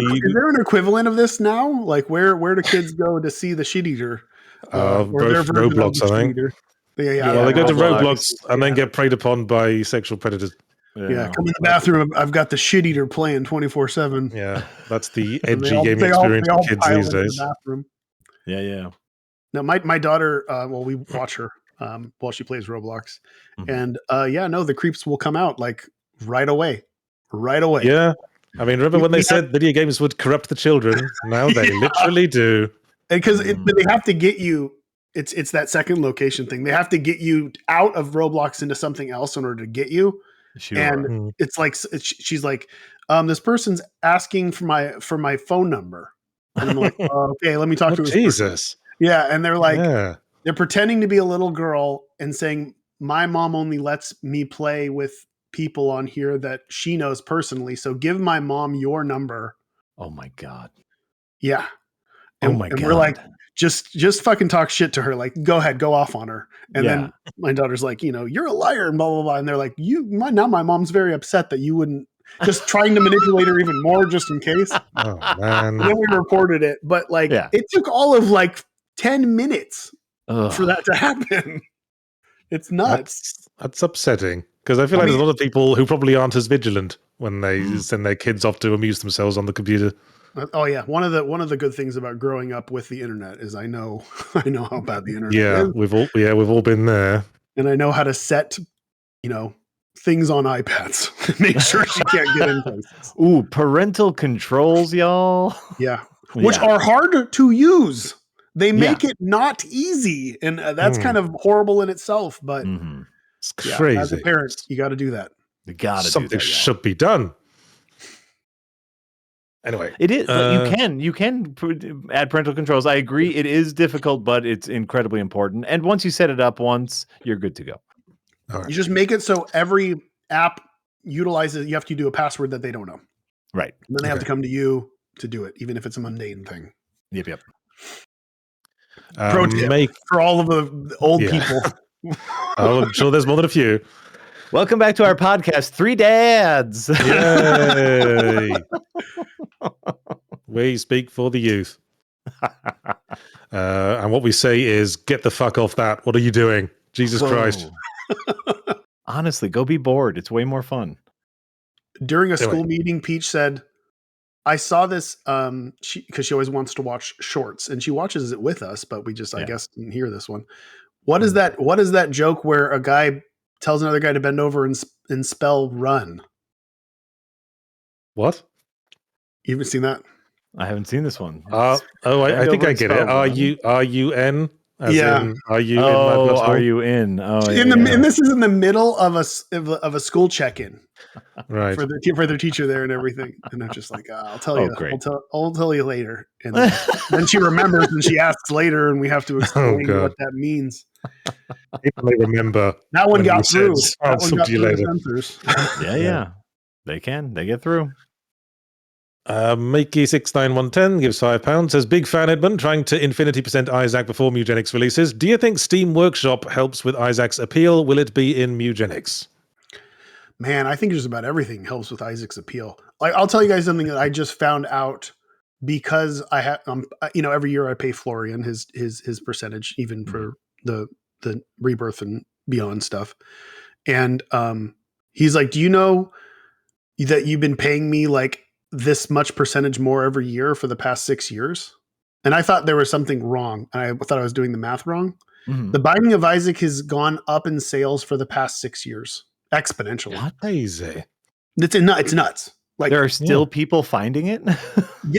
an equivalent of this now? Like where do kids go to see the Shit Eater? Or their version of Roblox, the I Shit think. Eater? Well, they go to Roblox. Roblox and then get preyed upon by sexual predators. Yeah, come in the bathroom. I've got the Shit Eater playing 24/7. Yeah, that's the edgy gaming experience for kids these days. The Yeah. now, my daughter, we watch her while she plays Roblox, and the creeps will come out like right away. Yeah, I mean, remember when they said video games would corrupt the children? Now they literally do. Because they have to get you. It's that second location thing. They have to get you out of Roblox into something else in order to get you. Sure. And it's like she's like, this person's asking for my phone number, and I'm like, okay, let me talk to this Jesus. person. Yeah, and they're like, they're pretending to be a little girl and saying, my mom only lets me play with people on here that she knows personally, so give my mom your number. Oh my God. Yeah. And we're like, just fucking talk shit to her. Like, go ahead, go off on her. And then my daughter's like, you're a liar and blah, blah, blah. And they're like, now my mom's very upset that you wouldn't, just trying to manipulate her even more just in case. Oh, man. And then we reported it. But it took all of 10 minutes for that to happen. It's nuts. That's upsetting. Because I feel like there's a lot of people who probably aren't as vigilant when they send their kids off to amuse themselves on the computer. Oh yeah, one of the good things about growing up with the internet is I know how bad the internet is. We've all been there, and I know how to set things on iPads. Make sure she can't get in places. Ooh, parental controls, y'all. Yeah, which are hard to use. They make it not easy, and that's kind of horrible in itself. But It's yeah, crazy. as a parent, you got to do that. You gotta Something do that, y'all. should be done. Anyway, It is. You can add parental controls. I agree. It is difficult, but it's incredibly important. And once you set it up once, you're good to go. all right. You just make it so every app utilizes. You have to do a password that they don't know, Right. and then they have to come to you to do it, even if it's a mundane thing. Yep. Pro tip for all of the old people. I'm sure there's more than a few. Welcome back to our podcast, Three Dads. Yay! We speak for the youth. And what we say is, get the fuck off that. What are you doing? Jesus Christ. Honestly, go be bored. It's way more fun. During a school meeting, Peach said, I saw this because she always wants to watch shorts, and she watches it with us, but we just, I guess, didn't hear this one. What is that? What is that joke where a guy tells another guy to bend over and spell run? What? You haven't seen that? I haven't seen this one. I think I get it. R-U-N? As in, are you in my blood are hole? you in? Oh, And this is in the middle of a school check-in, Right. for their teacher there and everything. And I'm just like, I'll tell you, great. I'll tell you later. And then she remembers and she asks later, and we have to explain what that means. People may remember. That one got through. I'll talk to you later. Yeah. They get through. Makey69110 gives £5. Says, big fan, Edmund, trying to infinity% Isaac before Mewgenics releases. Do you think Steam Workshop helps with Isaac's appeal? Will it be in Mewgenics? Man, I think just about everything helps with Isaac's appeal. I'll tell you guys something that I just found out because I have, every year I pay Florian his percentage, even for the Rebirth and Beyond stuff. And he's like, do you know that you've been paying me like this much percentage more every year for the past 6 years? And I thought there was something wrong. And I thought I was doing the math wrong. Mm-hmm. The Binding of Isaac has gone up in sales for the past 6 years, exponentially. What crazy? It's nuts. Like, there are still people finding it.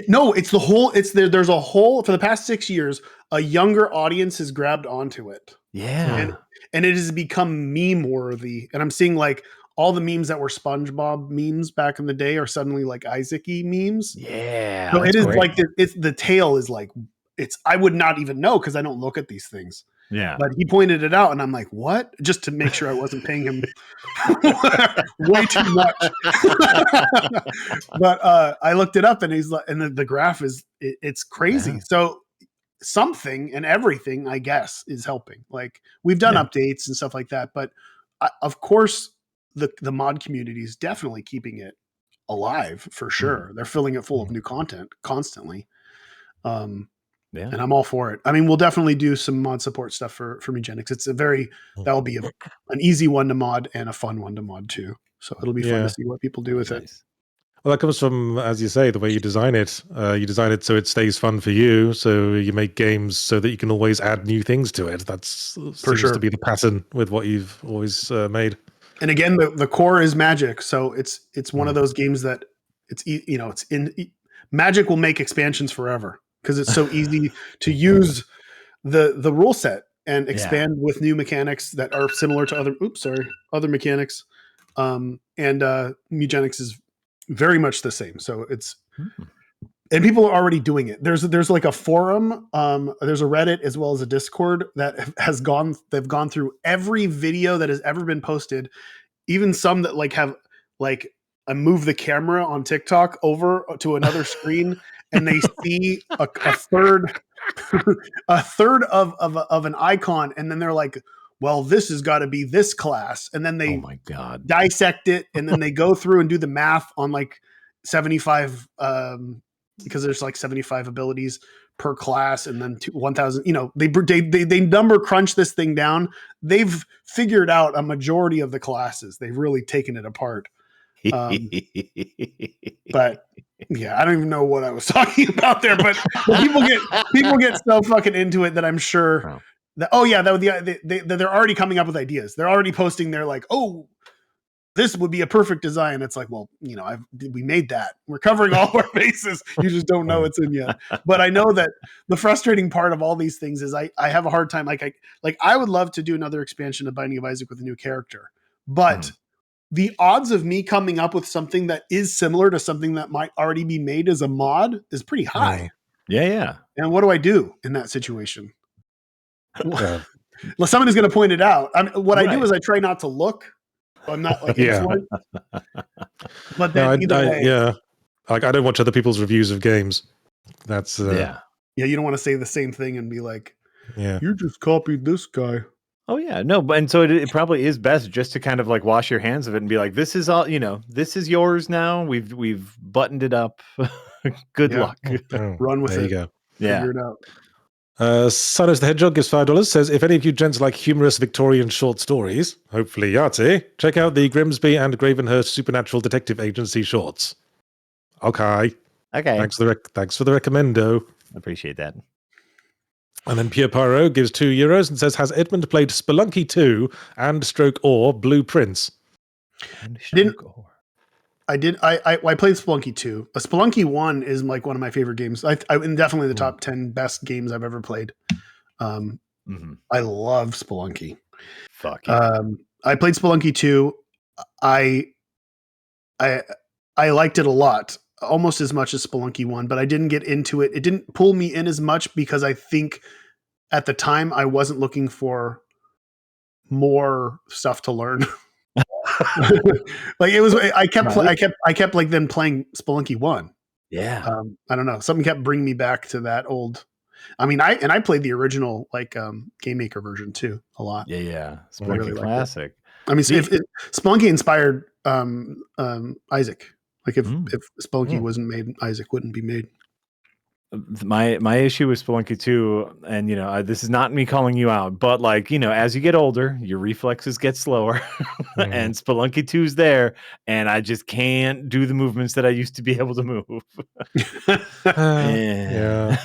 No, it's the whole. It's there. There's a whole for the past 6 years. A younger audience has grabbed onto it. Yeah, and it has become meme worthy. And I'm seeing like all the memes that were SpongeBob memes back in the day are suddenly like Isaac-y memes. Yeah. So it is great. Like the tail is like I would not even know because I don't look at these things. Yeah. But he pointed it out and I'm like, what? Just to make sure I wasn't paying him way too much. But I looked it up and he's like, and the graph is it's crazy. Yeah. So something and everything, I guess, is helping. Like we've done updates and stuff like that, but of course the mod community is definitely keeping it alive for sure. Mm-hmm. They're filling it full of new content constantly. And I'm all for it. I mean, we'll definitely do some mod support stuff for Mewgenics. It's that'll be an easy one to mod and a fun one to mod too. So it'll be fun to see what people do with it. Well, that comes from, as you say, the way you design it. You design it so it stays fun for you. So you make games so that you can always add new things to it. That's seems to be the pattern with what you've always made. And again, the core is Magic. So it's one of those games that Magic will make expansions forever. Because it's so easy to use the rule set and expand with new mechanics that are similar to other mechanics. And Mewgenics is very much the same. So and people are already doing it. There's like a forum, there's a Reddit as well as a Discord that they've gone through every video that has ever been posted, even some that like have like I move the camera on TikTok over to another screen. And they see a third of an icon, and then they're like, "Well, this has got to be this class." And then they dissect it, and then they go through and do the math on like 75 because there's like 75 abilities per class, and then 1,000. You know, they number crunch this thing down. They've figured out a majority of the classes. They've really taken it apart. But yeah, I don't even know what I was talking about there, but people get so fucking into it that I'm sure that they're already coming up with ideas. They're already posting. They're like, oh, this would be a perfect design. It's like, well, we made that. We're covering all our bases. You just don't know it's in yet. But I know that the frustrating part of all these things is I have a hard time. I would love to do another expansion of Binding of Isaac with a new character, but the odds of me coming up with something that is similar to something that might already be made as a mod is pretty high. Yeah. And what do I do in that situation? Yeah. Well, somebody's going to point it out. I do is I try not to look. I'm not like influenced. But then I don't watch other people's reviews of games. That's yeah. You don't want to say the same thing and be like, yeah, you just copied this guy. Oh yeah, no, and so it probably is best just to kind of like wash your hands of it and be like, this is all, this is yours now. We've buttoned it up. Good luck. Run with it. There you go. Yeah. Figure it out. Silas the Hedgehog gives $5. Says, if any of you gents like humorous Victorian short stories, hopefully Yahtzee, check out the Grimsby and Gravenhurst Supernatural Detective Agency shorts. Okay. Thanks for the recommendo. Appreciate that. And then Pierre Poirot gives €2 and says, has Edmund played Spelunky 2 and Stroke or Blueprints? I did. I played Spelunky 2. Spelunky 1 is like one of my favorite games. I'm definitely the top 10 best games I've ever played. I love Spelunky. Fuck yeah. I played Spelunky 2. I liked it a lot, almost as much as Spelunky 1, but I didn't get into it. It didn't pull me in as much because I think at the time I wasn't looking for more stuff to learn. Like it was, I kept like then playing Spelunky 1. Yeah. I don't know. Something kept bringing me back to that old. I mean, I played the original Game Maker version too a lot. Yeah. Spelunky really classic. I mean, if Spelunky inspired Isaac. Like if Spelunky wasn't made, Isaac wouldn't be made. My issue with Spelunky 2, and this is not me calling you out, but as you get older, your reflexes get slower, and Spelunky 2's there, and I just can't do the movements that I used to be able to move. Yeah.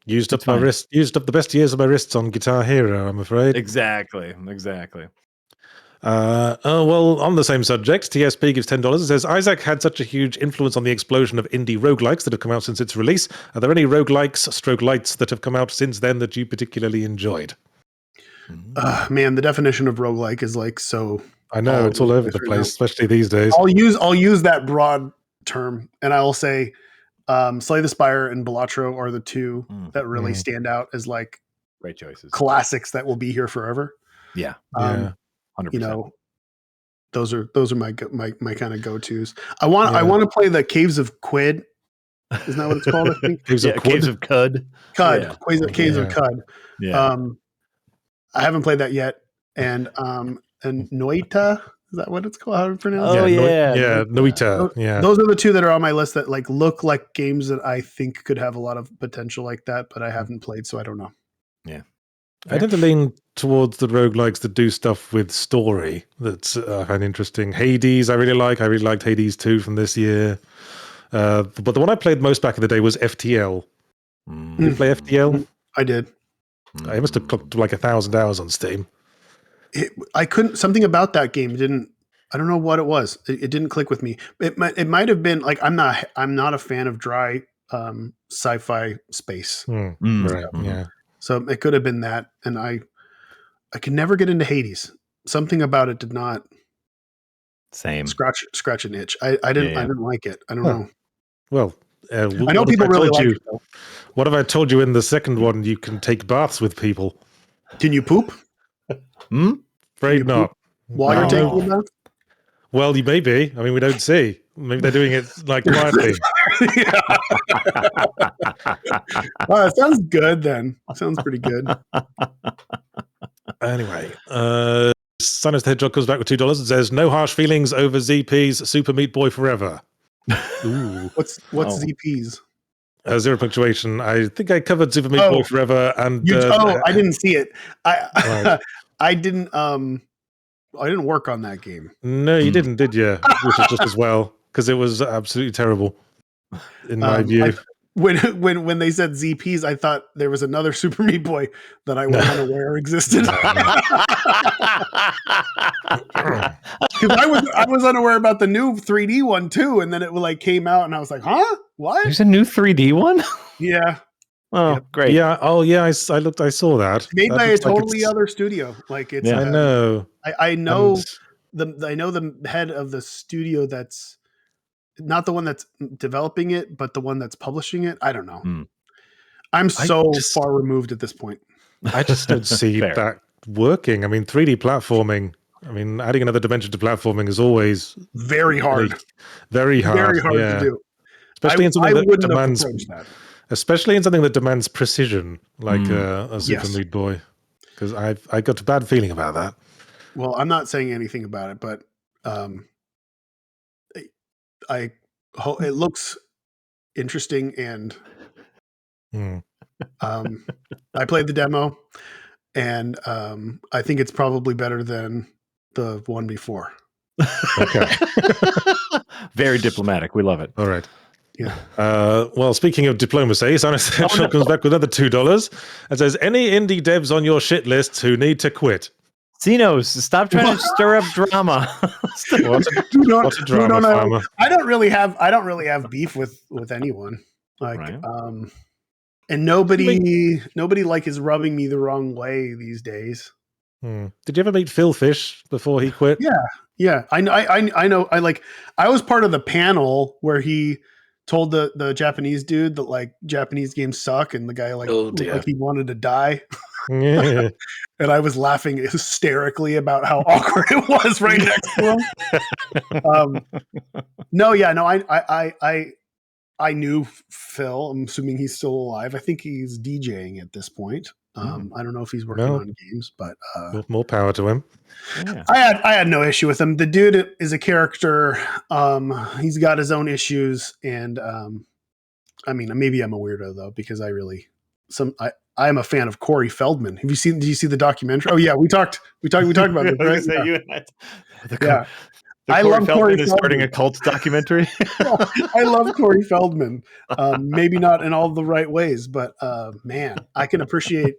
Used up the best years of my wrists on Guitar Hero, I'm afraid. Exactly. Well, on the same subject, TSP gives $10 and says, Isaac had such a huge influence on the explosion of indie roguelikes that have come out since its release. Are there any roguelikes/lights that have come out since then that you particularly enjoyed? Man, the definition of roguelike is like so. I know it's all over the place, especially these days. I'll use that broad term, and I will say, Slay the Spire and Balatro are the two that really stand out as like great choices, classics that will be here forever. Yeah. 100%. Those are my kind of go-tos. I want to play the Caves of Quid. Isn't that what it's called? I think Caves of Cud. Caves of Cud. Yeah. I haven't played that yet. And Noita, is that what it's called? How to pronounce it? Noita. Those are the two that are on my list that like look like games that I think could have a lot of potential like that, but I haven't played, so I don't know. Yeah. I tend to lean towards the roguelikes that do stuff with story that's I find interesting. Hades, I really like. I really liked Hades 2 from this year. But the one I played most back in the day was FTL. Did you play FTL? I did. I must have clocked like 1,000 hours on Steam. I couldn't. Something about that game didn't. I don't know what it was. It didn't click with me. It might have been like I'm not a fan of dry sci-fi space. Right. Yeah. So it could have been that, and I could never get into Hades. Something about it did not scratch an itch. I didn't like it. I don't know. Well, I know people really like it. Though. What have I told you in the second one? You can take baths with people. Can you poop? Afraid not. While you're taking a bath? Well, you may be. I mean, we don't see. Maybe they're doing it like quietly. It sounds good then. Sounds pretty good. Anyway, Sinus the Hedgehog comes back with $2 and says, no harsh feelings over ZP's Super Meat Boy Forever. Ooh. What's ZP's? 0 punctuation. I think I covered Super Meat Boy Forever and I didn't see it. I didn't work on that game. No, you didn't, did you? Which is just as well, because it was absolutely terrible in my view. when they said ZPs, I thought there was another Super Meat Boy that I was unaware existed. Because I was unaware about the new 3D one too, and then it like came out, and I was like, "Huh? What?" There's a new 3D one. Yeah, Oh, Yep. great. Yeah. Oh, yeah. I looked. I saw that. made That by a looks like totally it's- other studio. Like it's, Yeah. I know. I know And I know the head of the studio that's not the one that's developing it, but the one that's publishing it. I don't know. Hmm. I'm so just- far removed at this point. I just don't see Fair. that working. I mean, 3D platforming. I mean, adding another dimension to platforming is always Very hard. very hard. Very hard yeah. to do. Especially in something that wouldn't have demands, approached that. especially in something that demands precision, like a Super Yes. Meat Boy. Because I got a bad feeling about that. Well, I'm not saying anything about it, but it looks interesting, and Hmm. I played the demo, and I think it's probably better than the one before. Okay. Very diplomatic. We love it. All right. Yeah. Well, speaking of diplomacy, Simon Central comes back with another $2 and says, "Any indie devs on your shit list who need to quit?" Xenos, stop trying to stir up drama. What a Who drama don't have- farmer. I don't really have beef with anyone. Like, Right. And nobody like is rubbing me the wrong way these days. Did you ever meet Phil Fish before he quit? Yeah, I know. I was part of the panel where he told the Japanese dude that like Japanese games suck, and the guy like he wanted to die. Yeah. And I was laughing hysterically about how awkward it was right next to him. I knew Phil. I'm assuming he's still alive. I think he's DJing at this point. I don't know if he's working on games, but More power to him. Yeah. I had no issue with him. The dude is a character. He's got his own issues, and I mean, maybe I'm a weirdo though, because I am a fan of Corey Feldman. Did you see the documentary? Oh yeah, we talked about this, right? I love Corey Feldman is starting a cult documentary. I love Corey Feldman. Maybe not in all the right ways, but man, I can appreciate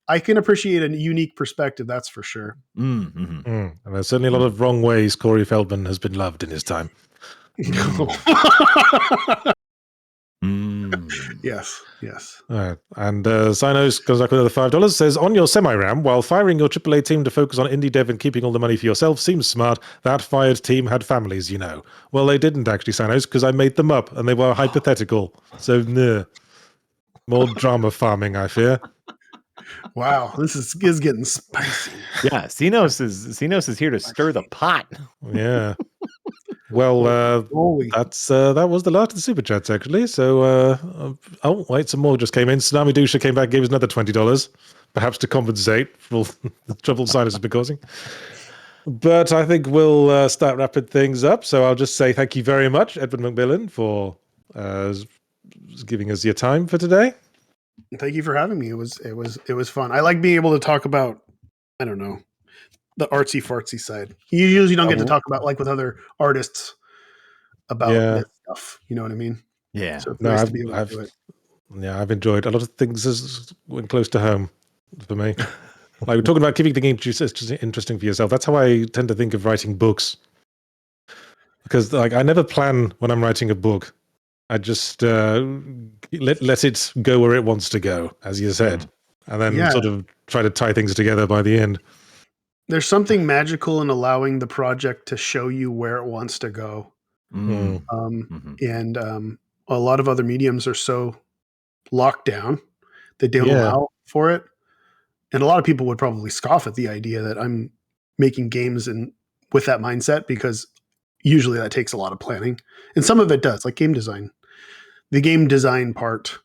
a unique perspective. That's for sure. Mm-hmm. And there's certainly a lot of wrong ways Corey Feldman has been loved in his time. Yes. All right. And Sinos goes back with another $5. Says, "On your semi-ram, while firing your AAA team to focus on indie dev and keeping all the money for yourself seems smart. That fired team had families, you know." Well, they didn't actually, Sinos, because I made them up and they were hypothetical. So, nah. More drama farming, I fear. Wow, this is getting spicy. Yeah, Xenos is here to stir the pot. Yeah. Well, that was the last of the super chats actually. So, oh wait, some more just came in. Tsunami Dusha came back, gave us another $20, perhaps to compensate for the trouble Sinus has been causing. But I think we'll start wrapping things up. So I'll just say thank you very much, Edmund McMillen, for giving us your time for today. Thank you for having me. It was fun. I like being able to talk about, I don't know, the artsy fartsy side. You usually don't get to talk about like with other artists about this stuff. You know what I mean? Yeah. So it's nice to be able to do it. Yeah, I've enjoyed a lot of things as went close to home for me. Like we're talking about keeping things interesting for yourself. That's how I tend to think of writing books. Because like I never plan when I'm writing a book. I just let it go where it wants to go, as you said, and then sort of try to tie things together by the end. There's something magical in allowing the project to show you where it wants to go. And a lot of other mediums are so locked down that they don't allow for it. And a lot of people would probably scoff at the idea that I'm making games and with that mindset, because usually that takes a lot of planning. And some of it does, like game design. The game design part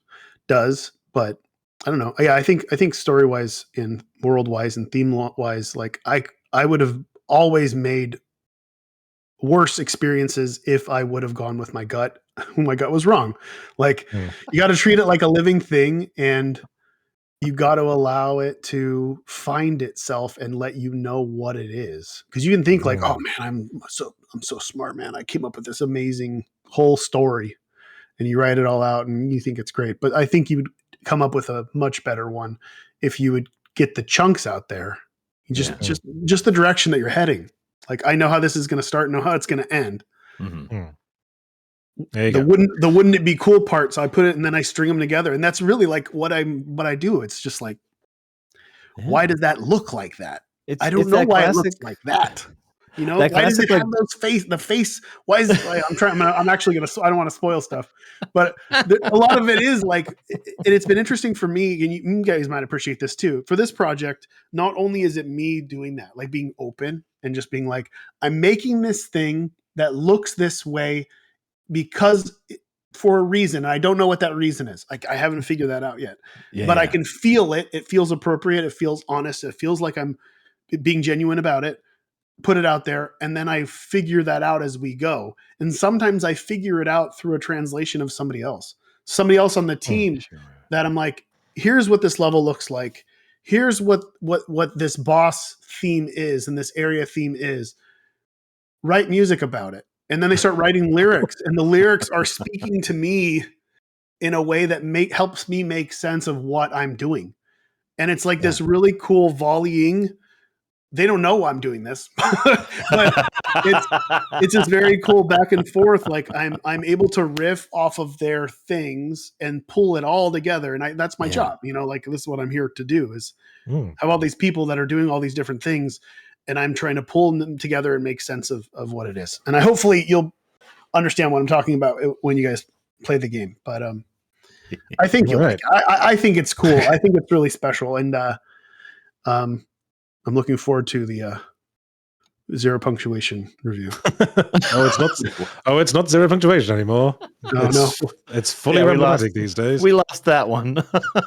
does, but I don't know. Yeah, I think story-wise and world-wise and theme-wise, like I would have always made worse experiences if I would have gone with my gut. My gut was wrong. Like you got to treat it like a living thing, and you got to allow it to find itself and let you know what it is. Because you can think like, oh man, I'm so smart, man. I came up with this amazing whole story. and you write it all out and you think it's great. But I think you would come up with a much better one if you would get the chunks out there. Just the direction that you're heading. Like, I know how this is going to start, know how it's going to end. Mm-hmm. The wouldn't it be cool part, so I put it and then I string them together, and that's really like what I do. It's just like, why does that look like that? I don't know why it looks like that. You know, why does it have those face? The face. Why is it? Like, I'm actually gonna. I don't want to spoil stuff, but a lot of it is like, and it's been interesting for me. And you guys might appreciate this too. For this project, not only is it me doing that, like being open and just being like, I'm making this thing that looks this way because for a reason. I don't know what that reason is. Like, I haven't figured that out yet. But I can feel it. It feels appropriate. It feels honest. It feels like I'm being genuine about it. Put it out there, and then I figure that out as we go. And sometimes I figure it out through a translation of somebody else on the team that I'm like, here's what this level looks like. Here's what this boss theme is and this area theme is. Write music about it. And then they start writing lyrics, and the lyrics are speaking to me in a way that helps me make sense of what I'm doing. And it's like this really cool volleying. They don't know I'm doing this, but it's just very cool back and forth. Like, I'm able to riff off of their things and pull it all together. And that's my job, you know, like, this is what I'm here to do, is have all these people that are doing all these different things, and I'm trying to pull them together and make sense of what it is. And hopefully you'll understand what I'm talking about when you guys play the game. But I think you'll like it. I think it's cool. I think it's really special. And I'm looking forward to the zero punctuation review. It's not zero punctuation anymore. No. It's fully emblematic these days. We lost that one.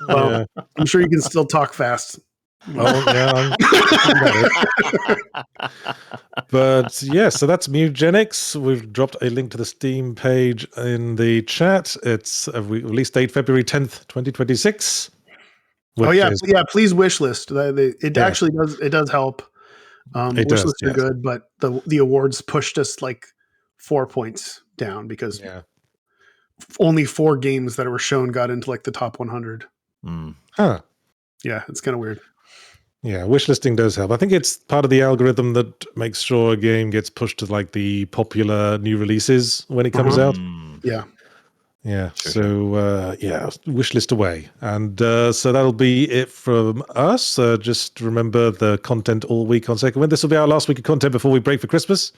Well, I'm sure you can still talk fast. But yeah, so that's Mewgenics. We've dropped a link to the Steam page in the chat. It's a release date February 10th, 2026. Please wish list. It actually does help. Wish lists are good, but the awards pushed us like 4 points down because only 4 games that were shown got into like the top 100. Huh. Yeah, it's kind of weird. Yeah, wish listing does help. I think it's part of the algorithm that makes sure a game gets pushed to like the popular new releases when it comes out. Yeah. Yeah. Wish list away. And so that'll be it from us. Just remember the content all week on Second Wind. This will be our last week of content before we break for Christmas.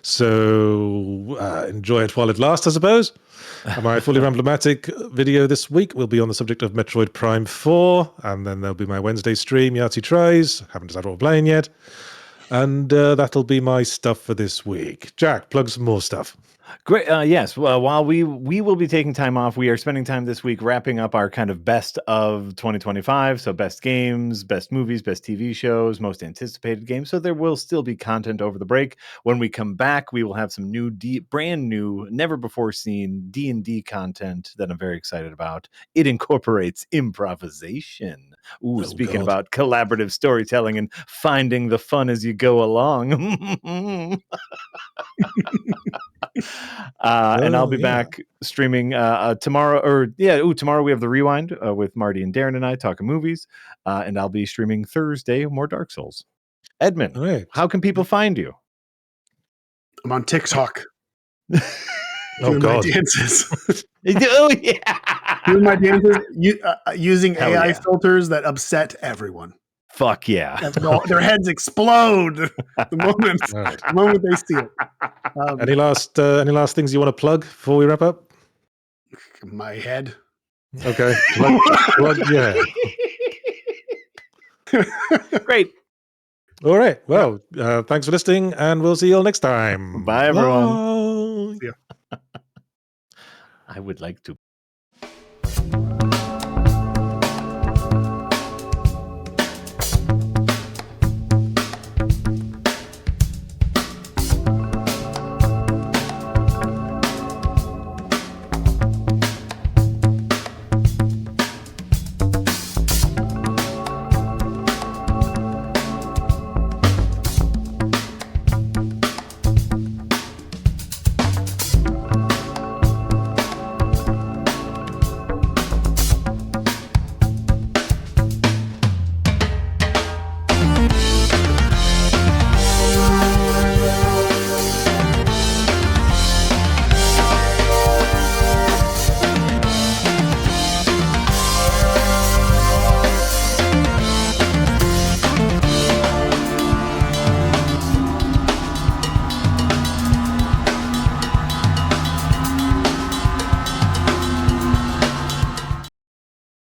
So enjoy it while it lasts, I suppose. My fully emblematic video this week will be on the subject of Metroid Prime 4. And then there'll be my Wednesday stream, Yahtzee Tries. Haven't decided what we're playing yet. And that'll be my stuff for this week. Jack, plug some more stuff. Great. Yes. Well, while we will be taking time off, we are spending time this week wrapping up our kind of best of 2025. So best games, best movies, best TV shows, most anticipated games. So there will still be content over the break. When we come back, we will have some brand new, never before seen D&D content that I'm very excited about. It incorporates improvisation. Speaking about collaborative storytelling and finding the fun as you go along. And I'll be back streaming tomorrow. Tomorrow we have the Rewind with Marty and Darren and I talking movies. And I'll be streaming Thursday more Dark Souls. Edmund, how can people find you? I'm on TikTok. Oh God! My dances. Yeah. Doing my dances using AI filters that upset everyone. Fuck yeah! Their heads explode the moment they see it. Any last things you want to plug before we wrap up? My head. Okay. plug yeah. Great. All right. Well, thanks for listening, and we'll see you all next time. Bye, everyone. Bye. Yeah. I would like to.